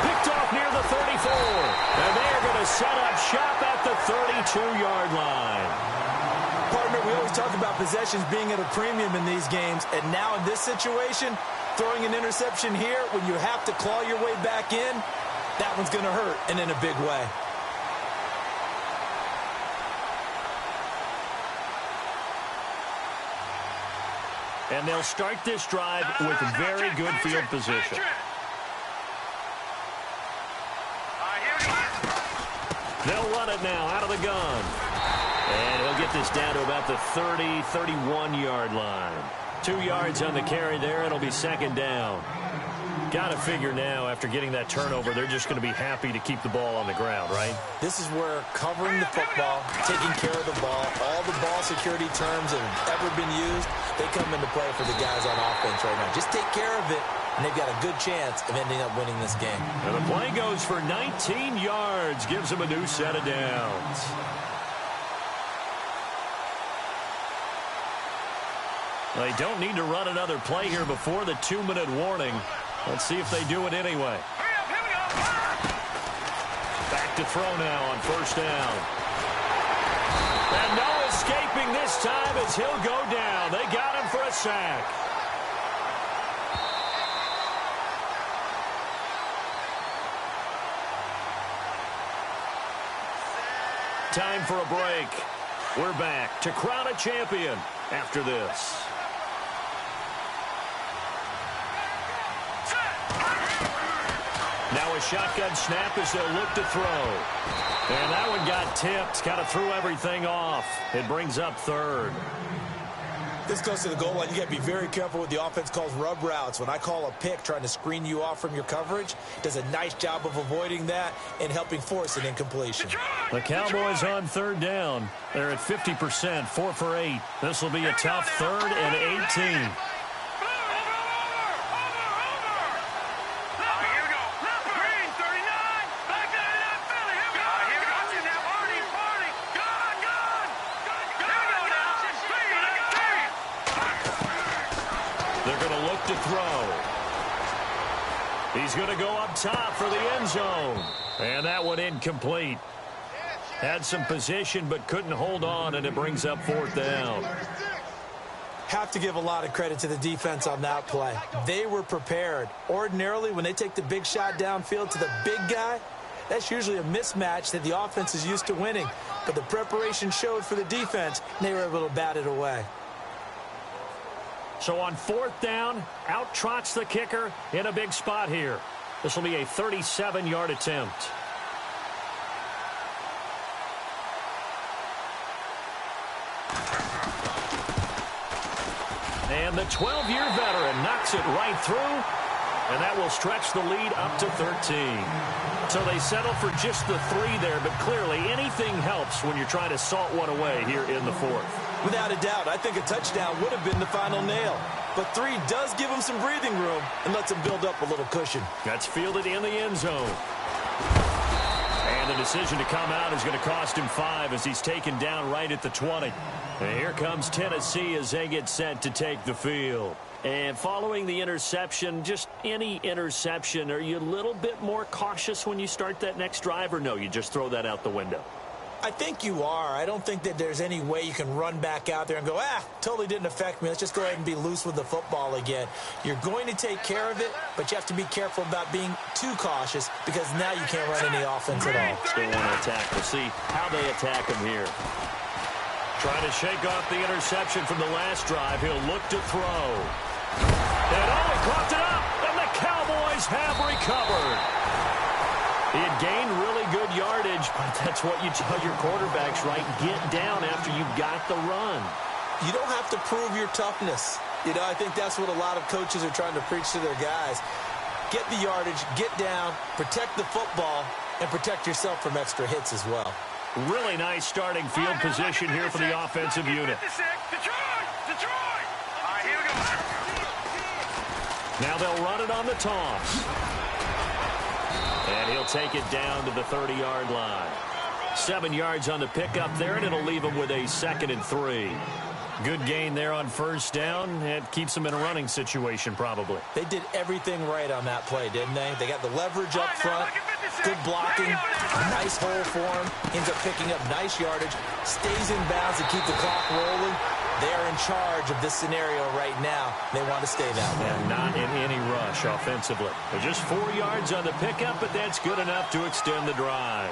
Picked off near the 34. And they are going to set up shop at the 32-yard line. Partner, we always talk about possessions being at a premium in these games, and now in this situation, throwing an interception here when you have to claw your way back in, that one's going to hurt, and in a big way. And they'll start this drive with very good field position. They'll run it now out of the gun. And he'll get this down to about the 30, 31-yard line. 2 yards on the carry there. It'll be second down. Got to figure now, after getting that turnover, they're just going to be happy to keep the ball on the ground, right? This is where covering the football, taking care of the ball, all the ball security terms that have ever been used, they come into play for the guys on offense right now. Just take care of it, and they've got a good chance of ending up winning this game. And the play goes for 19 yards, gives them a new set of downs. They don't need to run another play here before the 2-minute warning. Let's see if they do it anyway. Back to throw now on first down. And no escaping this time as he'll go down. They got him for a sack. Time for a break. We're back to crown a champion after this. Now a shotgun snap as they'll look to throw. And that one got tipped, kind of threw everything off. It brings up third. This goes to the goal line. You got to be very careful with the offense calls rub routes. When I call a pick trying to screen you off from your coverage, does a nice job of avoiding that and helping force an incompletion. The Cowboys on third down. They're at 50%, 4 for 8. This will be a tough third and 18. To throw. He's going to go up top for the end zone. And that one incomplete. Had some position but couldn't hold on, and it brings up fourth down. Have to give a lot of credit to the defense on that play. They were prepared. Ordinarily, when they take the big shot downfield to the big guy, that's usually a mismatch that the offense is used to winning. But the preparation showed for the defense, and they were able to bat it away. So on fourth down, out trots the kicker in a big spot here. This will be a 37-yard attempt. And the 12-year veteran knocks it right through. And that will stretch the lead up to 13. So they settle for just the 3 there, but clearly anything helps when you're trying to salt one away here in the 4th. Without a doubt, I think a touchdown would have been the final nail. But 3 does give him some breathing room and lets him build up a little cushion. That's fielded in the end zone. And the decision to come out is going to cost him 5 as he's taken down right at the 20. And here comes Tennessee as they get set to take the field. And following the interception, just any interception, are you a little bit more cautious when you start that next drive, or no, you just throw that out the window? I think you are. I don't think that there's any way you can run back out there and go, totally didn't affect me. Let's just go ahead and be loose with the football again. You're going to take care of it, but you have to be careful about being too cautious because now you can't run any offense at all. Still want to attack. We'll see how they attack him here. Trying to shake off the interception from the last drive. He'll look to throw. And he caught it up, and the Cowboys have recovered. He had gained really good yardage, but that's what you tell your quarterbacks, right? Get down after you've got the run. You don't have to prove your toughness. You know, I think that's what a lot of coaches are trying to preach to their guys. Get the yardage, get down, protect the football, and protect yourself from extra hits as well. Really nice starting field position here for the offensive unit. Detroit! All right, here we go. Now they'll run it on the toss. And he'll take it down to the 30-yard line. 7 yards on the pickup there, and it'll leave him with a 2nd and 3. Good gain there on first down. It keeps them in a running situation probably. They did everything right on that play, didn't they? They got the leverage up front, good blocking, nice hole for him. Ends up picking up nice yardage, stays in bounds to keep the clock rolling. They're in charge of this scenario right now. They want to stay that way. And not in any rush offensively. They're just 4 yards on the pickup, but that's good enough to extend the drive.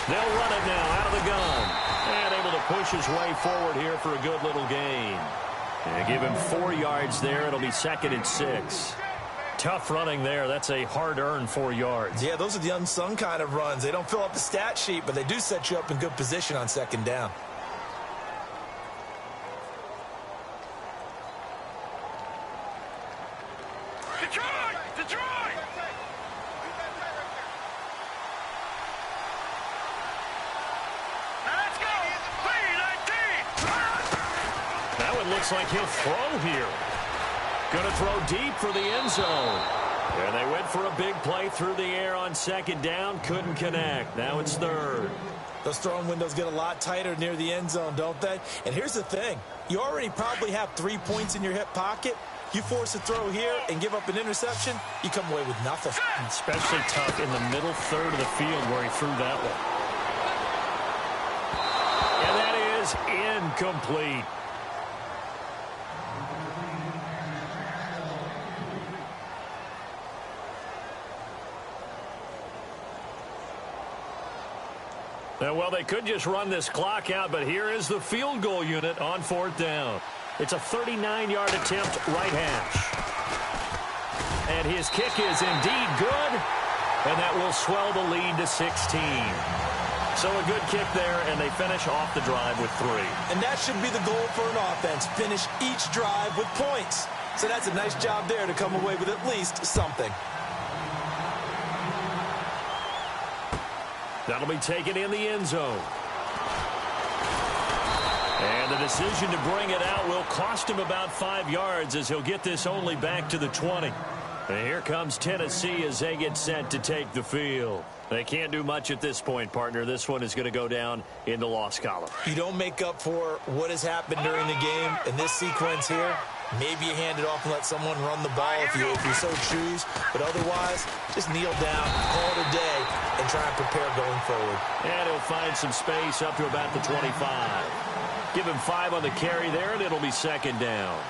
They'll run it now out of the gun. And able to push his way forward here for a good little gain. And give him 4 yards there. It'll be 2nd and 6. Tough running there. That's a hard-earned 4 yards. Yeah, those are the unsung kind of runs. They don't fill up the stat sheet, but they do set you up in good position on 2nd down. Detroit! Now let's go! 3-19! That one looks like he'll throw here. Going to throw deep for the end zone. And they went for a big play through the air on 2nd down. Couldn't connect. Now it's 3rd. Those throwing windows get a lot tighter near the end zone, don't they? And here's the thing. You already probably have 3 points in your hip pocket. You force a throw here and give up an interception, you come away with nothing. Especially tough in the middle third of the field where he threw that one. And that is incomplete. Well, they could just run this clock out, but here is the field goal unit on 4th down. It's a 39-yard attempt, right hash. And his kick is indeed good, and that will swell the lead to 16. So a good kick there, and they finish off the drive with 3. And that should be the goal for an offense, finish each drive with points. So that's a nice job there to come away with at least something. That'll be taken in the end zone. And the decision to bring it out will cost him about 5 yards as he'll get this only back to the 20. And here comes Tennessee as they get set to take the field. They can't do much at this point, partner. This one is going to go down in the loss column. You don't make up for what has happened during the game in this sequence here. Maybe you hand it off and let someone run the ball if you so choose. But otherwise, just kneel down, call it a day, and try and prepare going forward. And he'll find some space up to about the 25. Give him 5 on the carry there, and it'll be 2nd down.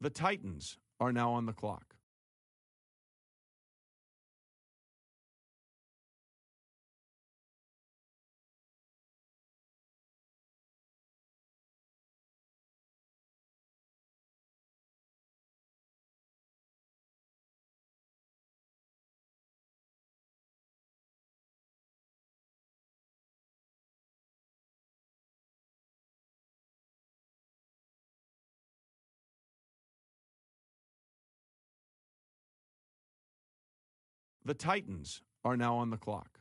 The Titans are now on the clock. The Titans are now on the clock.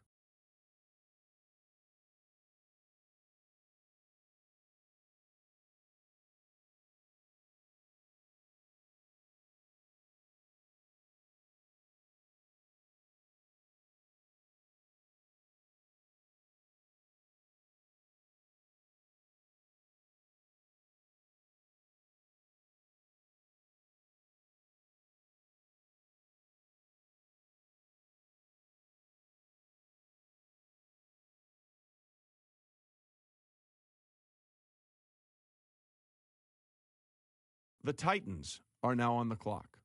The Titans are now on the clock.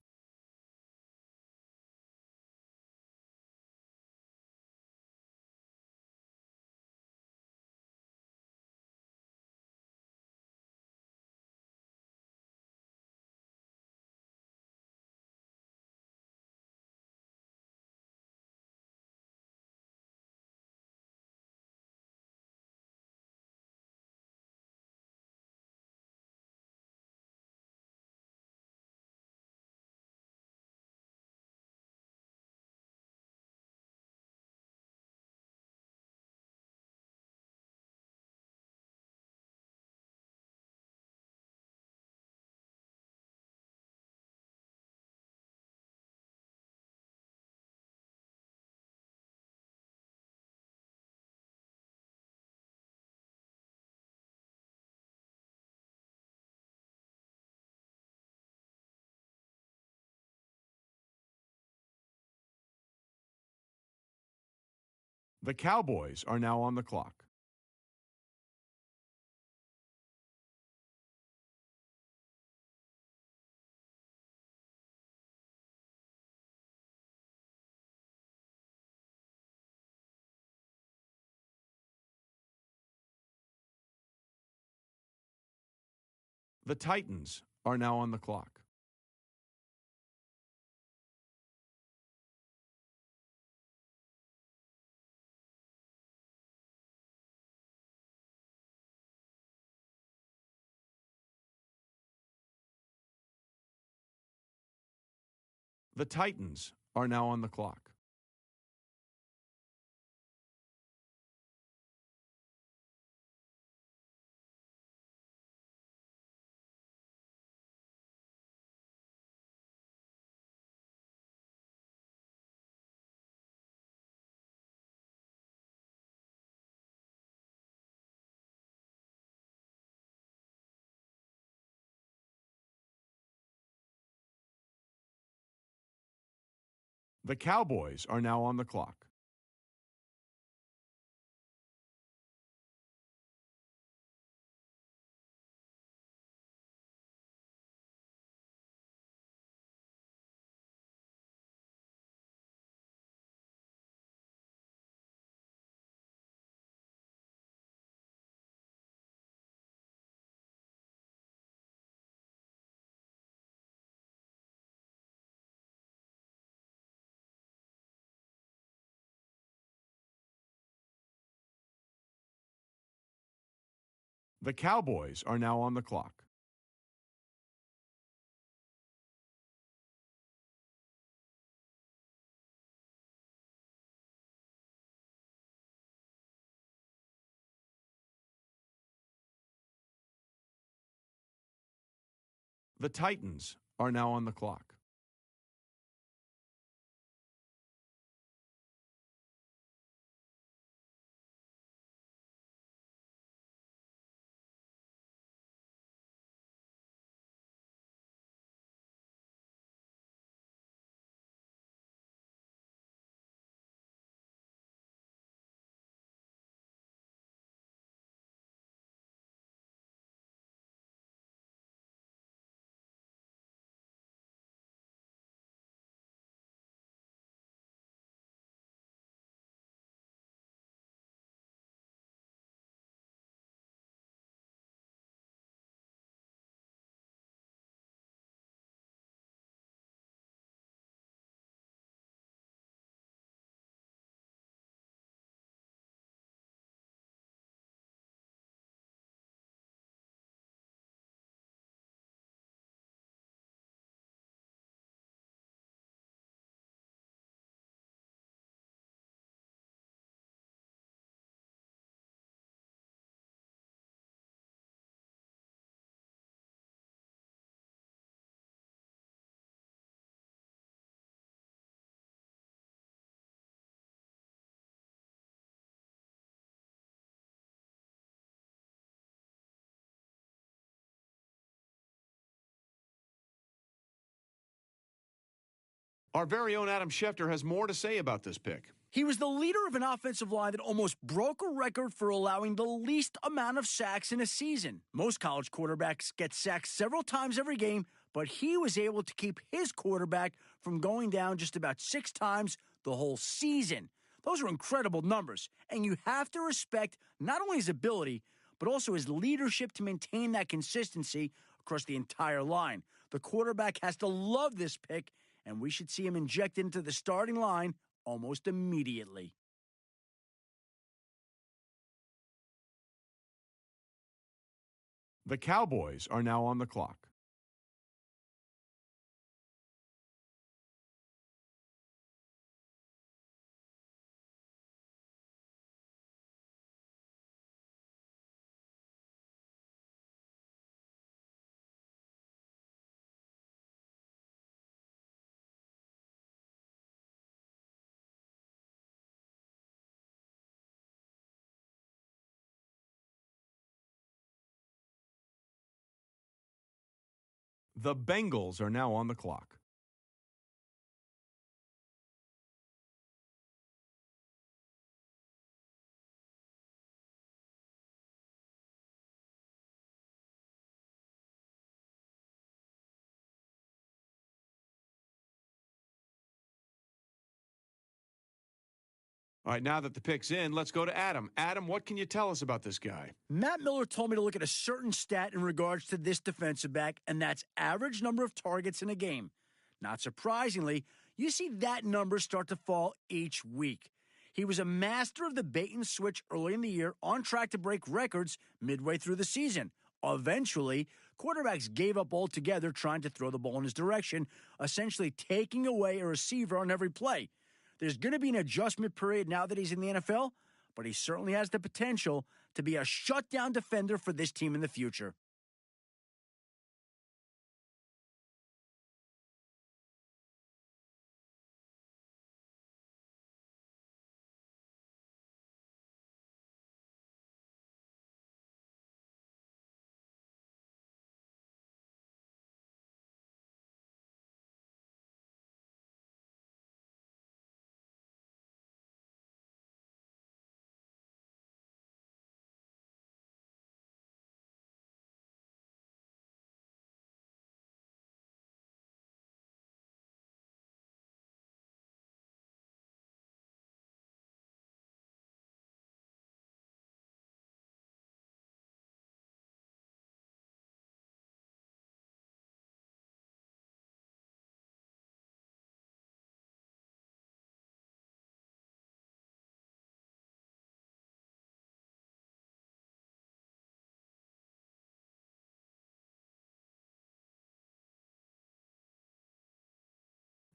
The Cowboys are now on the clock. The Titans are now on the clock. The Titans are now on the clock. The Cowboys are now on the clock. The Cowboys are now on the clock. The Titans are now on the clock. Our very own Adam Schefter has more to say about this pick. He was the leader of an offensive line that almost broke a record for allowing the least amount of sacks in a season. Most college quarterbacks get sacked several times every game, but he was able to keep his quarterback from going down just about 6 times the whole season. Those are incredible numbers, and you have to respect not only his ability, but also his leadership to maintain that consistency across the entire line. The quarterback has to love this pick, and we should see him injected into the starting line almost immediately. The Cowboys are now on the clock. The Bengals are now on the clock. All right, now that the pick's in, let's go to Adam. Adam, what can you tell us about this guy? Matt Miller told me to look at a certain stat in regards to this defensive back, and that's average number of targets in a game. Not surprisingly, you see that number start to fall each week. He was a master of the bait and switch early in the year, on track to break records midway through the season. Eventually, quarterbacks gave up altogether trying to throw the ball in his direction, essentially taking away a receiver on every play. There's going to be an adjustment period now that he's in the NFL, but he certainly has the potential to be a shutdown defender for this team in the future.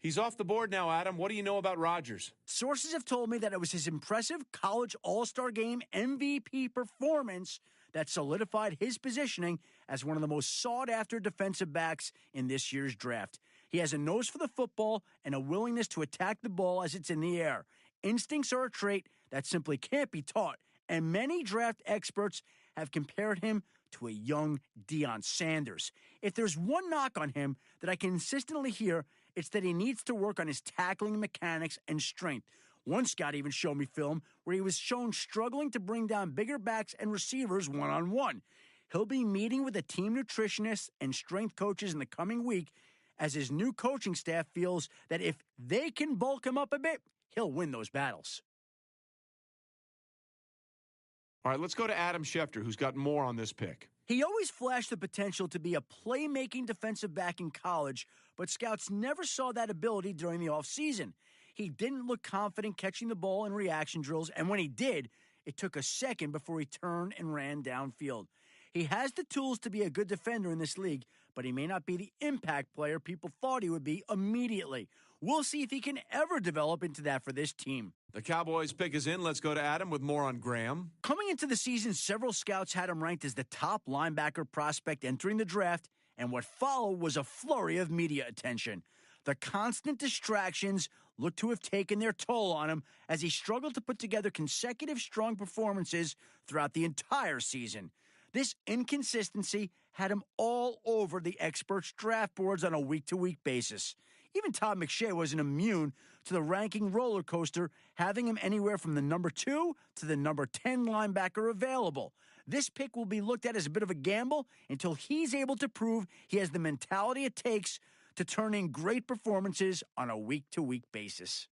He's off the board now, Adam. What do you know about Rodgers? Sources have told me that it was his impressive college All-Star Game MVP performance that solidified his positioning as one of the most sought-after defensive backs in this year's draft. He has a nose for the football and a willingness to attack the ball as it's in the air. Instincts are a trait that simply can't be taught, and many draft experts have compared him to a young Deion Sanders. If there's one knock on him that I consistently hear, it's that he needs to work on his tackling mechanics and strength. One scout even showed me film where he was shown struggling to bring down bigger backs and receivers one-on-one. He'll be meeting with a team nutritionist and strength coaches in the coming week as his new coaching staff feels that if they can bulk him up a bit, he'll win those battles. All right, let's go to Adam Schefter, who's got more on this pick. He always flashed the potential to be a playmaking defensive back in college, but scouts never saw that ability during the offseason. He didn't look confident catching the ball in reaction drills, and when he did, it took a second before he turned and ran downfield. He has the tools to be a good defender in this league, but he may not be the impact player people thought he would be immediately. We'll see if he can ever develop into that for this team. The Cowboys pick is in. Let's go to Adam with more on Graham. Coming into the season, several scouts had him ranked as the top linebacker prospect entering the draft, and what followed was a flurry of media attention. The constant distractions looked to have taken their toll on him as he struggled to put together consecutive strong performances throughout the entire season. This inconsistency had him all over the experts' draft boards on a week-to-week basis. Even Todd McShay wasn't immune to the ranking roller coaster, having him anywhere from the number 2 to the number 10 linebacker available. This pick will be looked at as a bit of a gamble until he's able to prove he has the mentality it takes to turn in great performances on a week-to-week basis.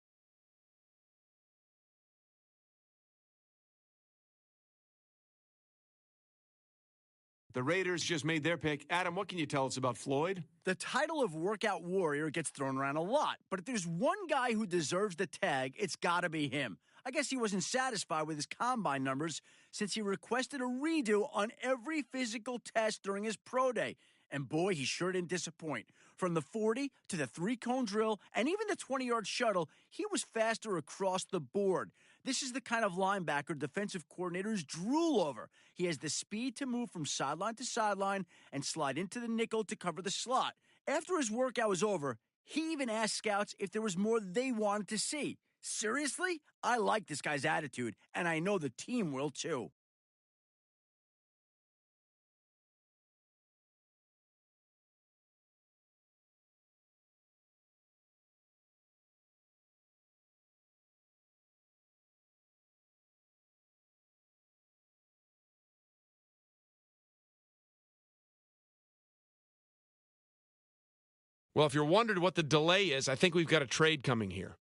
The Raiders just made their pick. Adam, what can you tell us about Floyd? The title of workout warrior gets thrown around a lot, but if there's one guy who deserves the tag, it's got to be him. I guess he wasn't satisfied with his combine numbers since he requested a redo on every physical test during his pro day. And boy, he sure didn't disappoint. From the 40 to the 3-cone drill and even the 20-yard shuttle, he was faster across the board. This is the kind of linebacker defensive coordinators drool over. He has the speed to move from sideline to sideline and slide into the nickel to cover the slot. After his workout was over, he even asked scouts if there was more they wanted to see. Seriously? I like this guy's attitude, and I know the team will too. Well, if you're wondering what the delay is, I think we've got a trade coming here.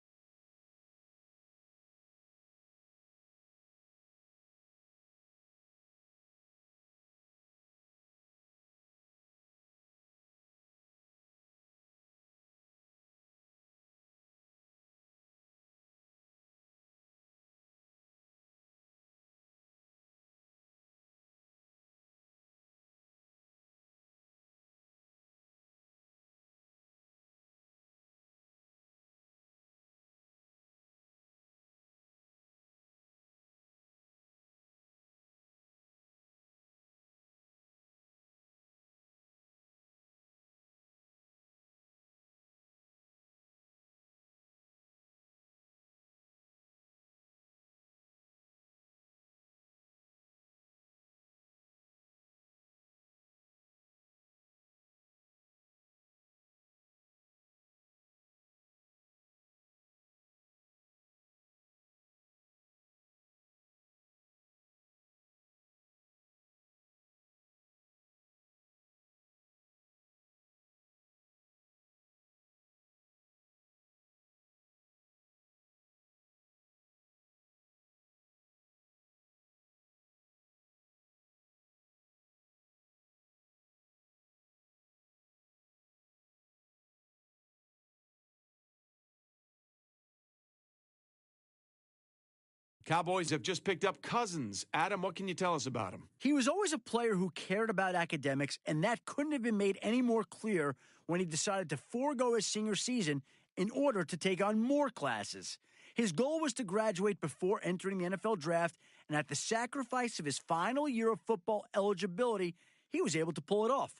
Cowboys have just picked up Cousins. Adam, what can you tell us about him? He was always a player who cared about academics, and that couldn't have been made any more clear when he decided to forego his senior season in order to take on more classes. His goal was to graduate before entering the NFL draft, and at the sacrifice of his final year of football eligibility, he was able to pull it off.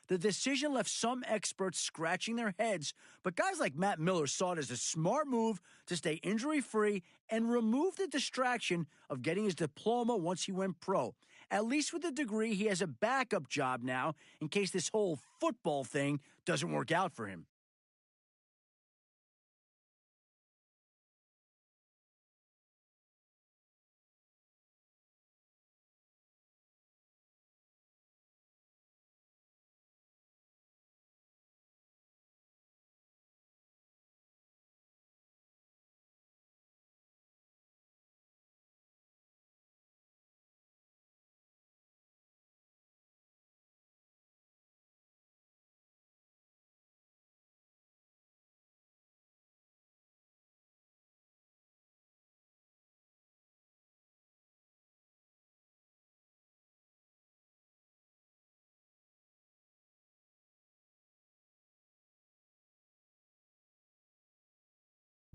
The decision left some experts scratching their heads, but guys like Matt Miller saw it as a smart move to stay injury-free and remove the distraction of getting his diploma once he went pro. At least with the degree, he has a backup job now in case this whole football thing doesn't work out for him.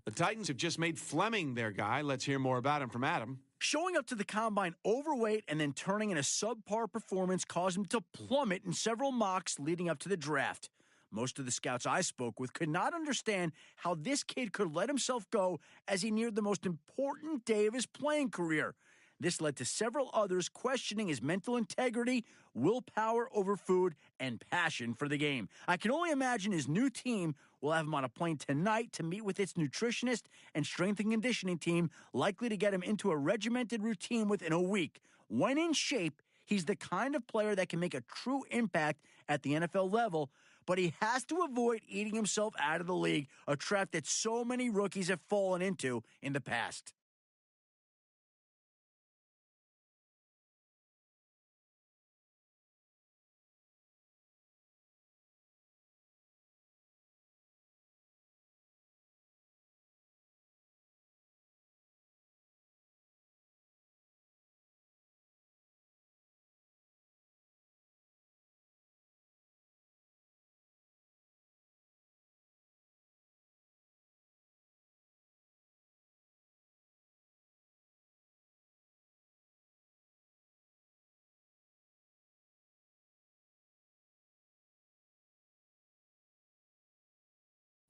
The Titans have just made Fleming their guy. Let's hear more about him from Adam. Showing up to the combine overweight and then turning in a subpar performance caused him to plummet in several mocks leading up to the draft. Most of the scouts I spoke with could not understand how this kid could let himself go as he neared the most important day of his playing career. This led to several others questioning his mental integrity, willpower over food, and passion for the game. I can only imagine his new team will have him on a plane tonight to meet with its nutritionist and strength and conditioning team, likely to get him into a regimented routine within a week. When in shape, he's the kind of player that can make a true impact at the NFL level, but he has to avoid eating himself out of the league, a trap that so many rookies have fallen into in the past.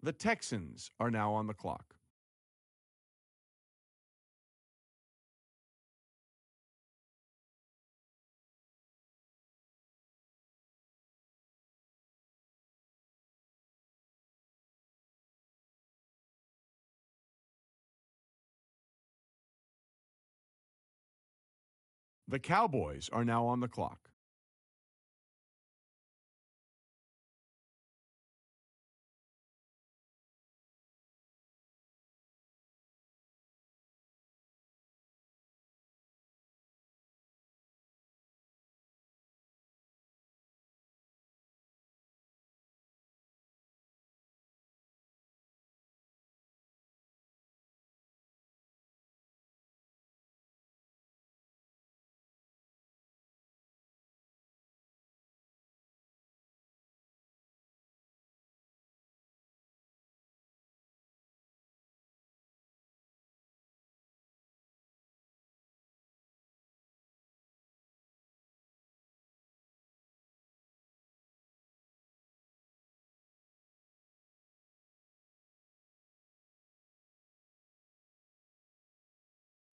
The Texans are now on the clock. The Cowboys are now on the clock.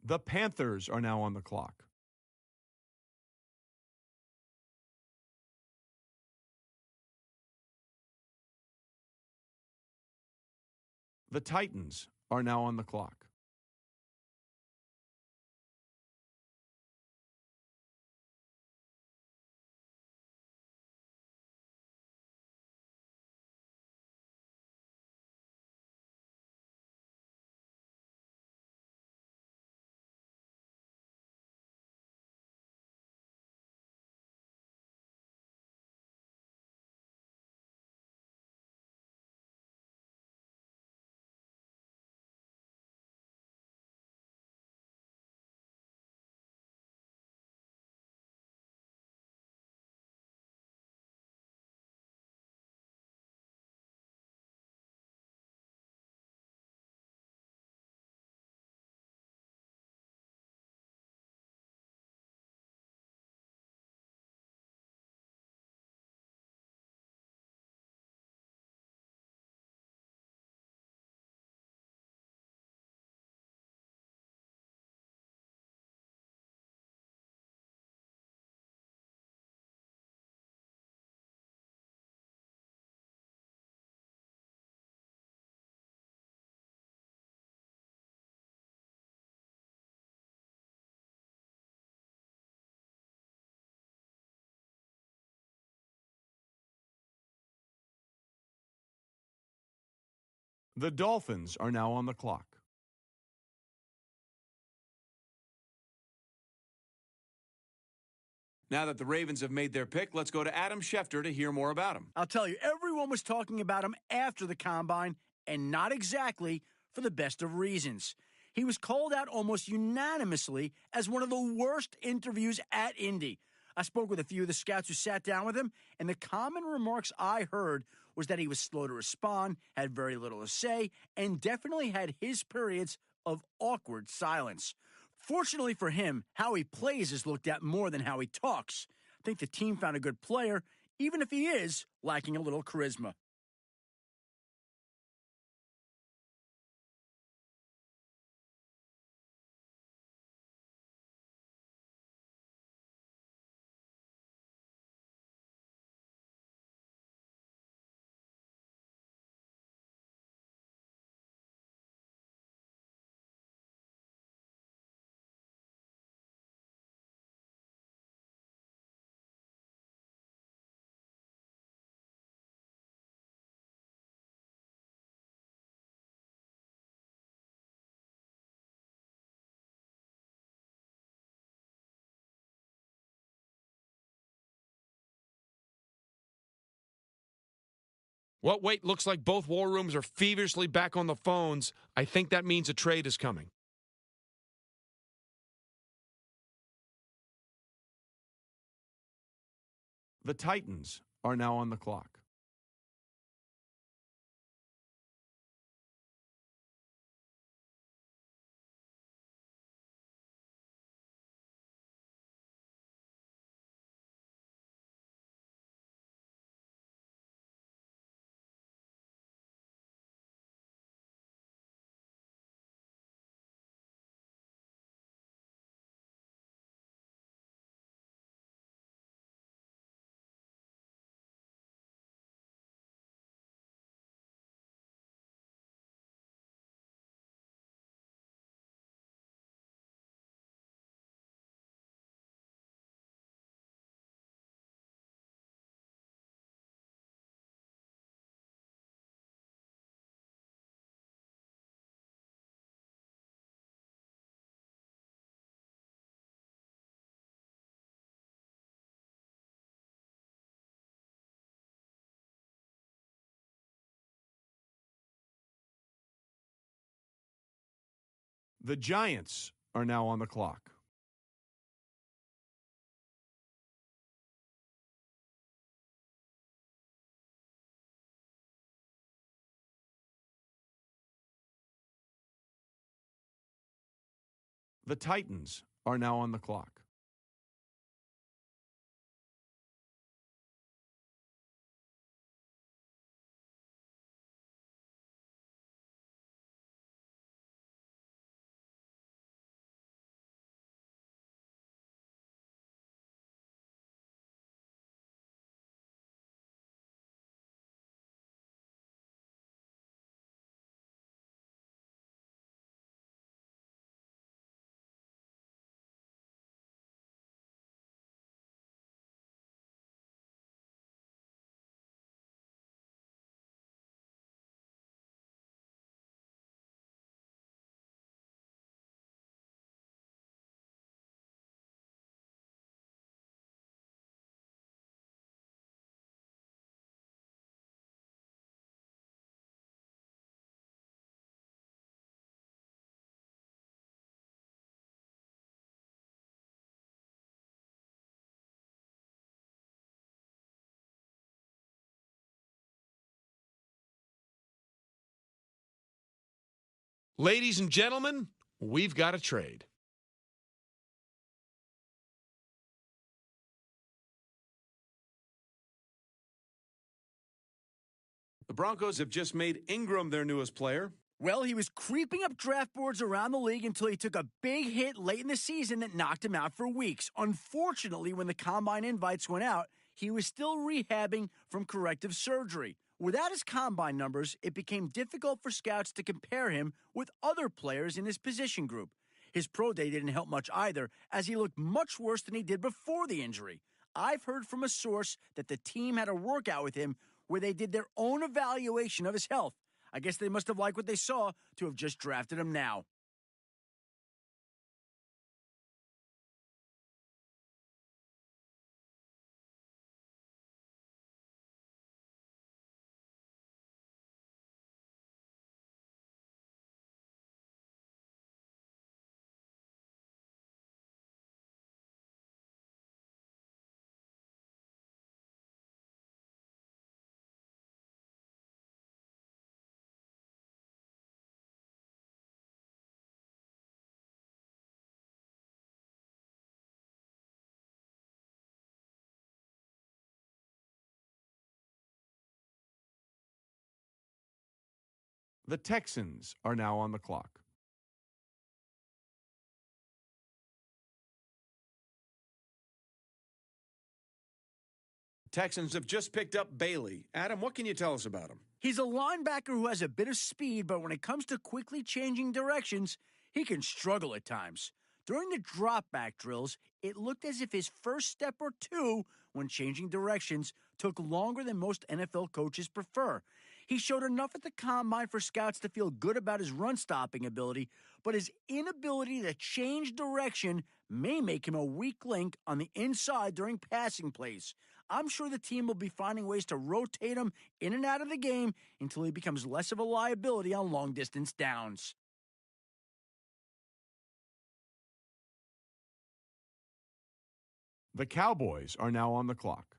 The Panthers are now on the clock. The Titans are now on the clock. The Dolphins are now on the clock. Now that the Ravens have made their pick, let's go to Adam Schefter to hear more about him. I'll tell you, everyone was talking about him after the combine, and not exactly for the best of reasons. He was called out almost unanimously as one of the worst interviews at Indy. I spoke with a few of the scouts who sat down with him, and the common remarks I heard was that he was slow to respond, had very little to say, and definitely had his periods of awkward silence. Fortunately for him, how he plays is looked at more than how he talks. I think the team found a good player, even if he is lacking a little charisma. Well, wait, looks like both war rooms are feverishly back on the phones. I think that means a trade is coming. The Titans are now on the clock. The Giants are now on the clock. The Titans are now on the clock. Ladies and gentlemen, we've got a trade. The Broncos have just made Ingram their newest player. Well, he was creeping up draft boards around the league until he took a big hit late in the season that knocked him out for weeks. Unfortunately, when the combine invites went out, he was still rehabbing from corrective surgery. Without his combine numbers, it became difficult for scouts to compare him with other players in his position group. His pro day didn't help much either, as he looked much worse than he did before the injury. I've heard from a source that the team had a workout with him where they did their own evaluation of his health. I guess they must have liked what they saw to have just drafted him now. The Texans are now on the clock. Texans have just picked up Bailey. Adam, what can you tell us about him? He's a linebacker who has a bit of speed, but when it comes to quickly changing directions, he can struggle at times. During the drop back drills, it looked as if his first step or two when changing directions took longer than most NFL coaches prefer. He showed enough at the combine for scouts to feel good about his run-stopping ability, but his inability to change direction may make him a weak link on the inside during passing plays. I'm sure the team will be finding ways to rotate him in and out of the game until he becomes less of a liability on long-distance downs. The Cowboys are now on the clock.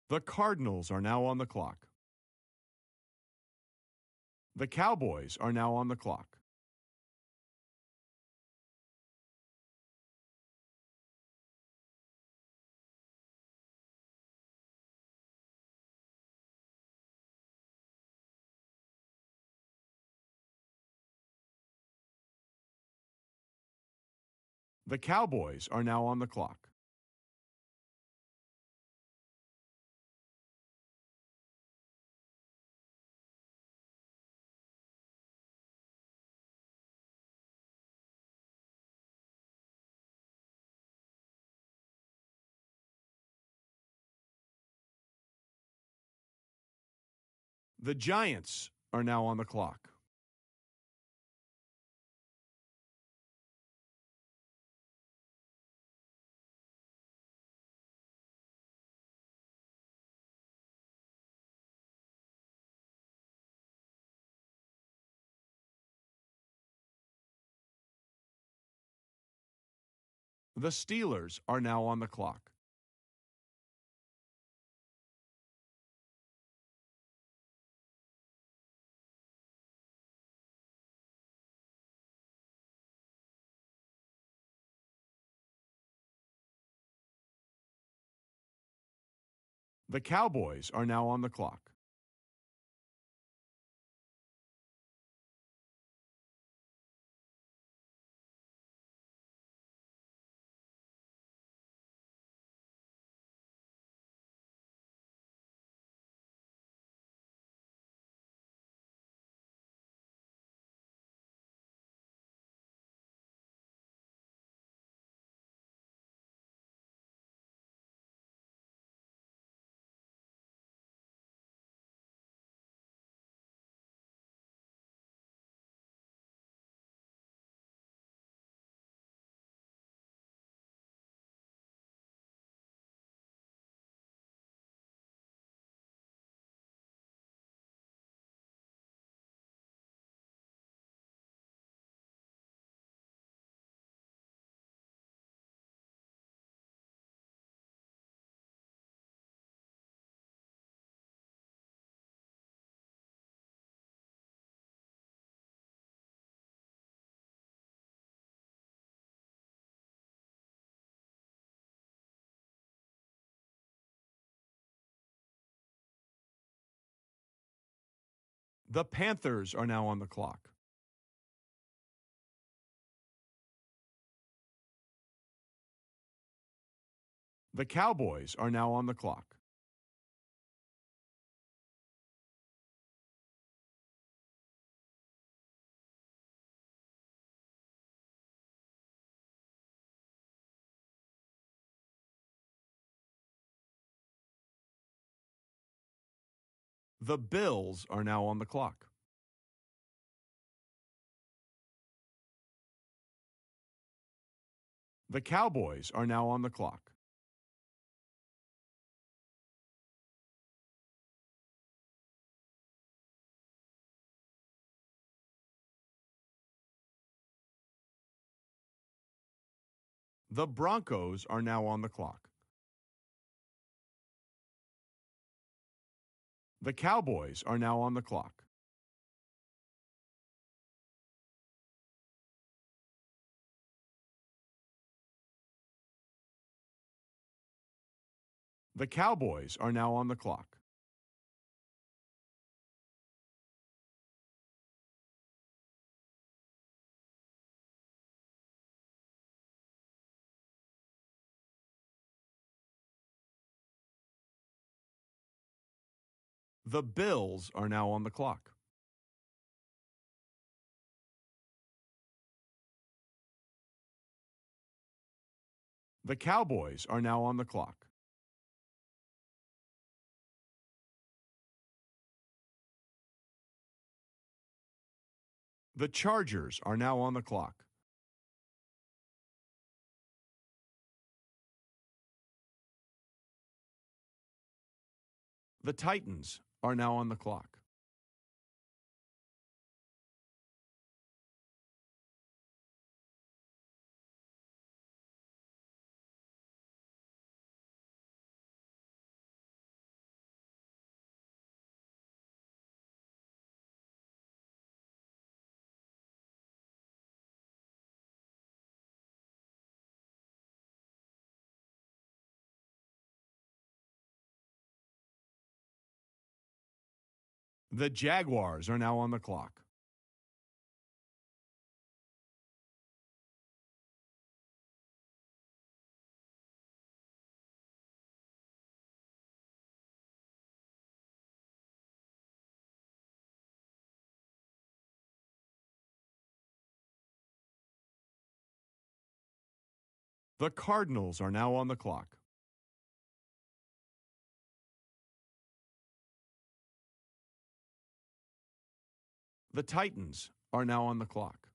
The Cardinals are now on the clock. The Cowboys are now on the clock. The Cowboys are now on the clock. The Giants are now on the clock. The Steelers are now on the clock. The Cowboys are now on the clock. The Panthers are now on the clock. The Cowboys are now on the clock. The Bills are now on the clock. The Cowboys are now on the clock. The Broncos are now on the clock. The Cowboys are now on the clock. The Cowboys are now on the clock. The Bills are now on the clock. The Cowboys are now on the clock. The Chargers are now on the clock. The Titans are now on the clock. The Jaguars are now on the clock. The Cardinals are now on the clock. The Titans are now on the clock.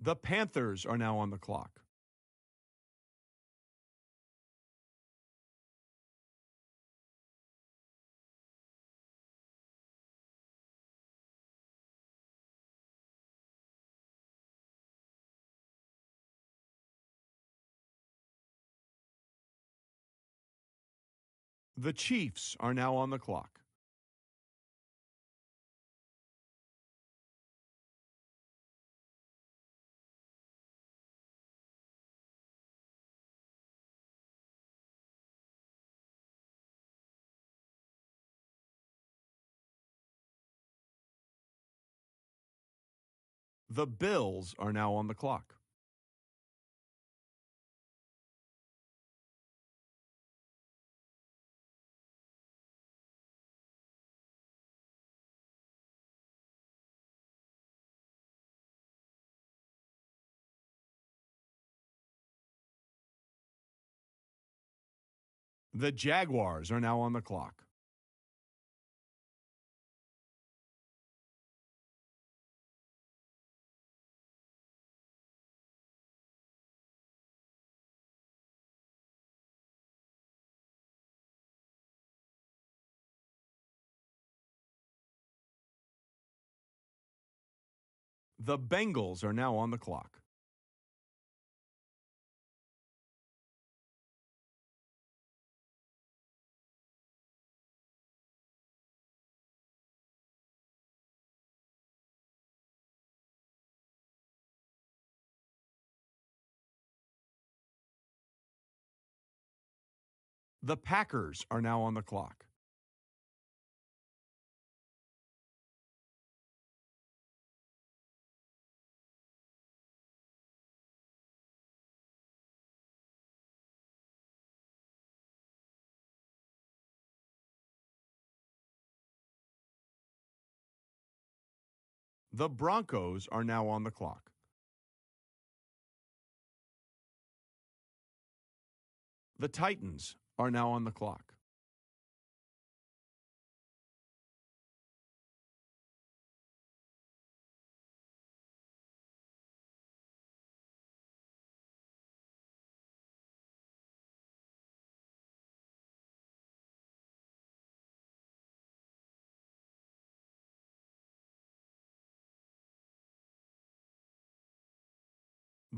The Panthers are now on the clock. The Chiefs are now on the clock. The Bills are now on the clock. The Jaguars are now on the clock. The Bengals are now on the clock. The Packers are now on the clock. The Broncos are now on the clock. The Titans are now on the clock.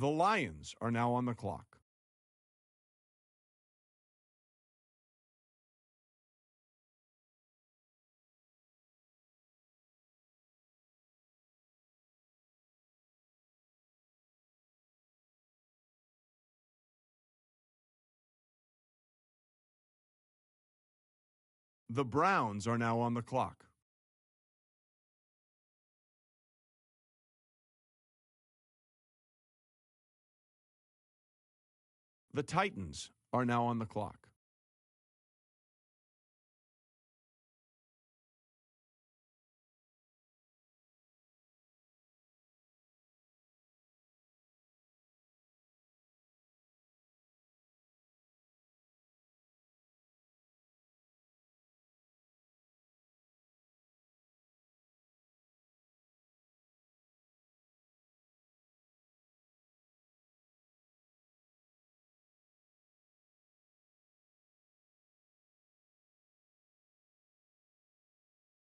The Lions are now on the clock. The Browns are now on the clock. The Titans are now on the clock.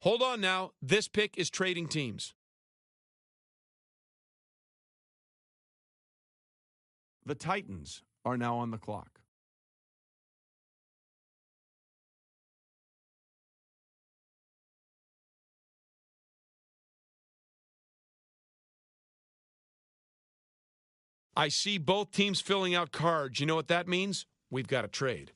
Hold on now. This pick is trading teams. The Titans are now on the clock. I see both teams filling out cards. You know what that means? We've got a trade.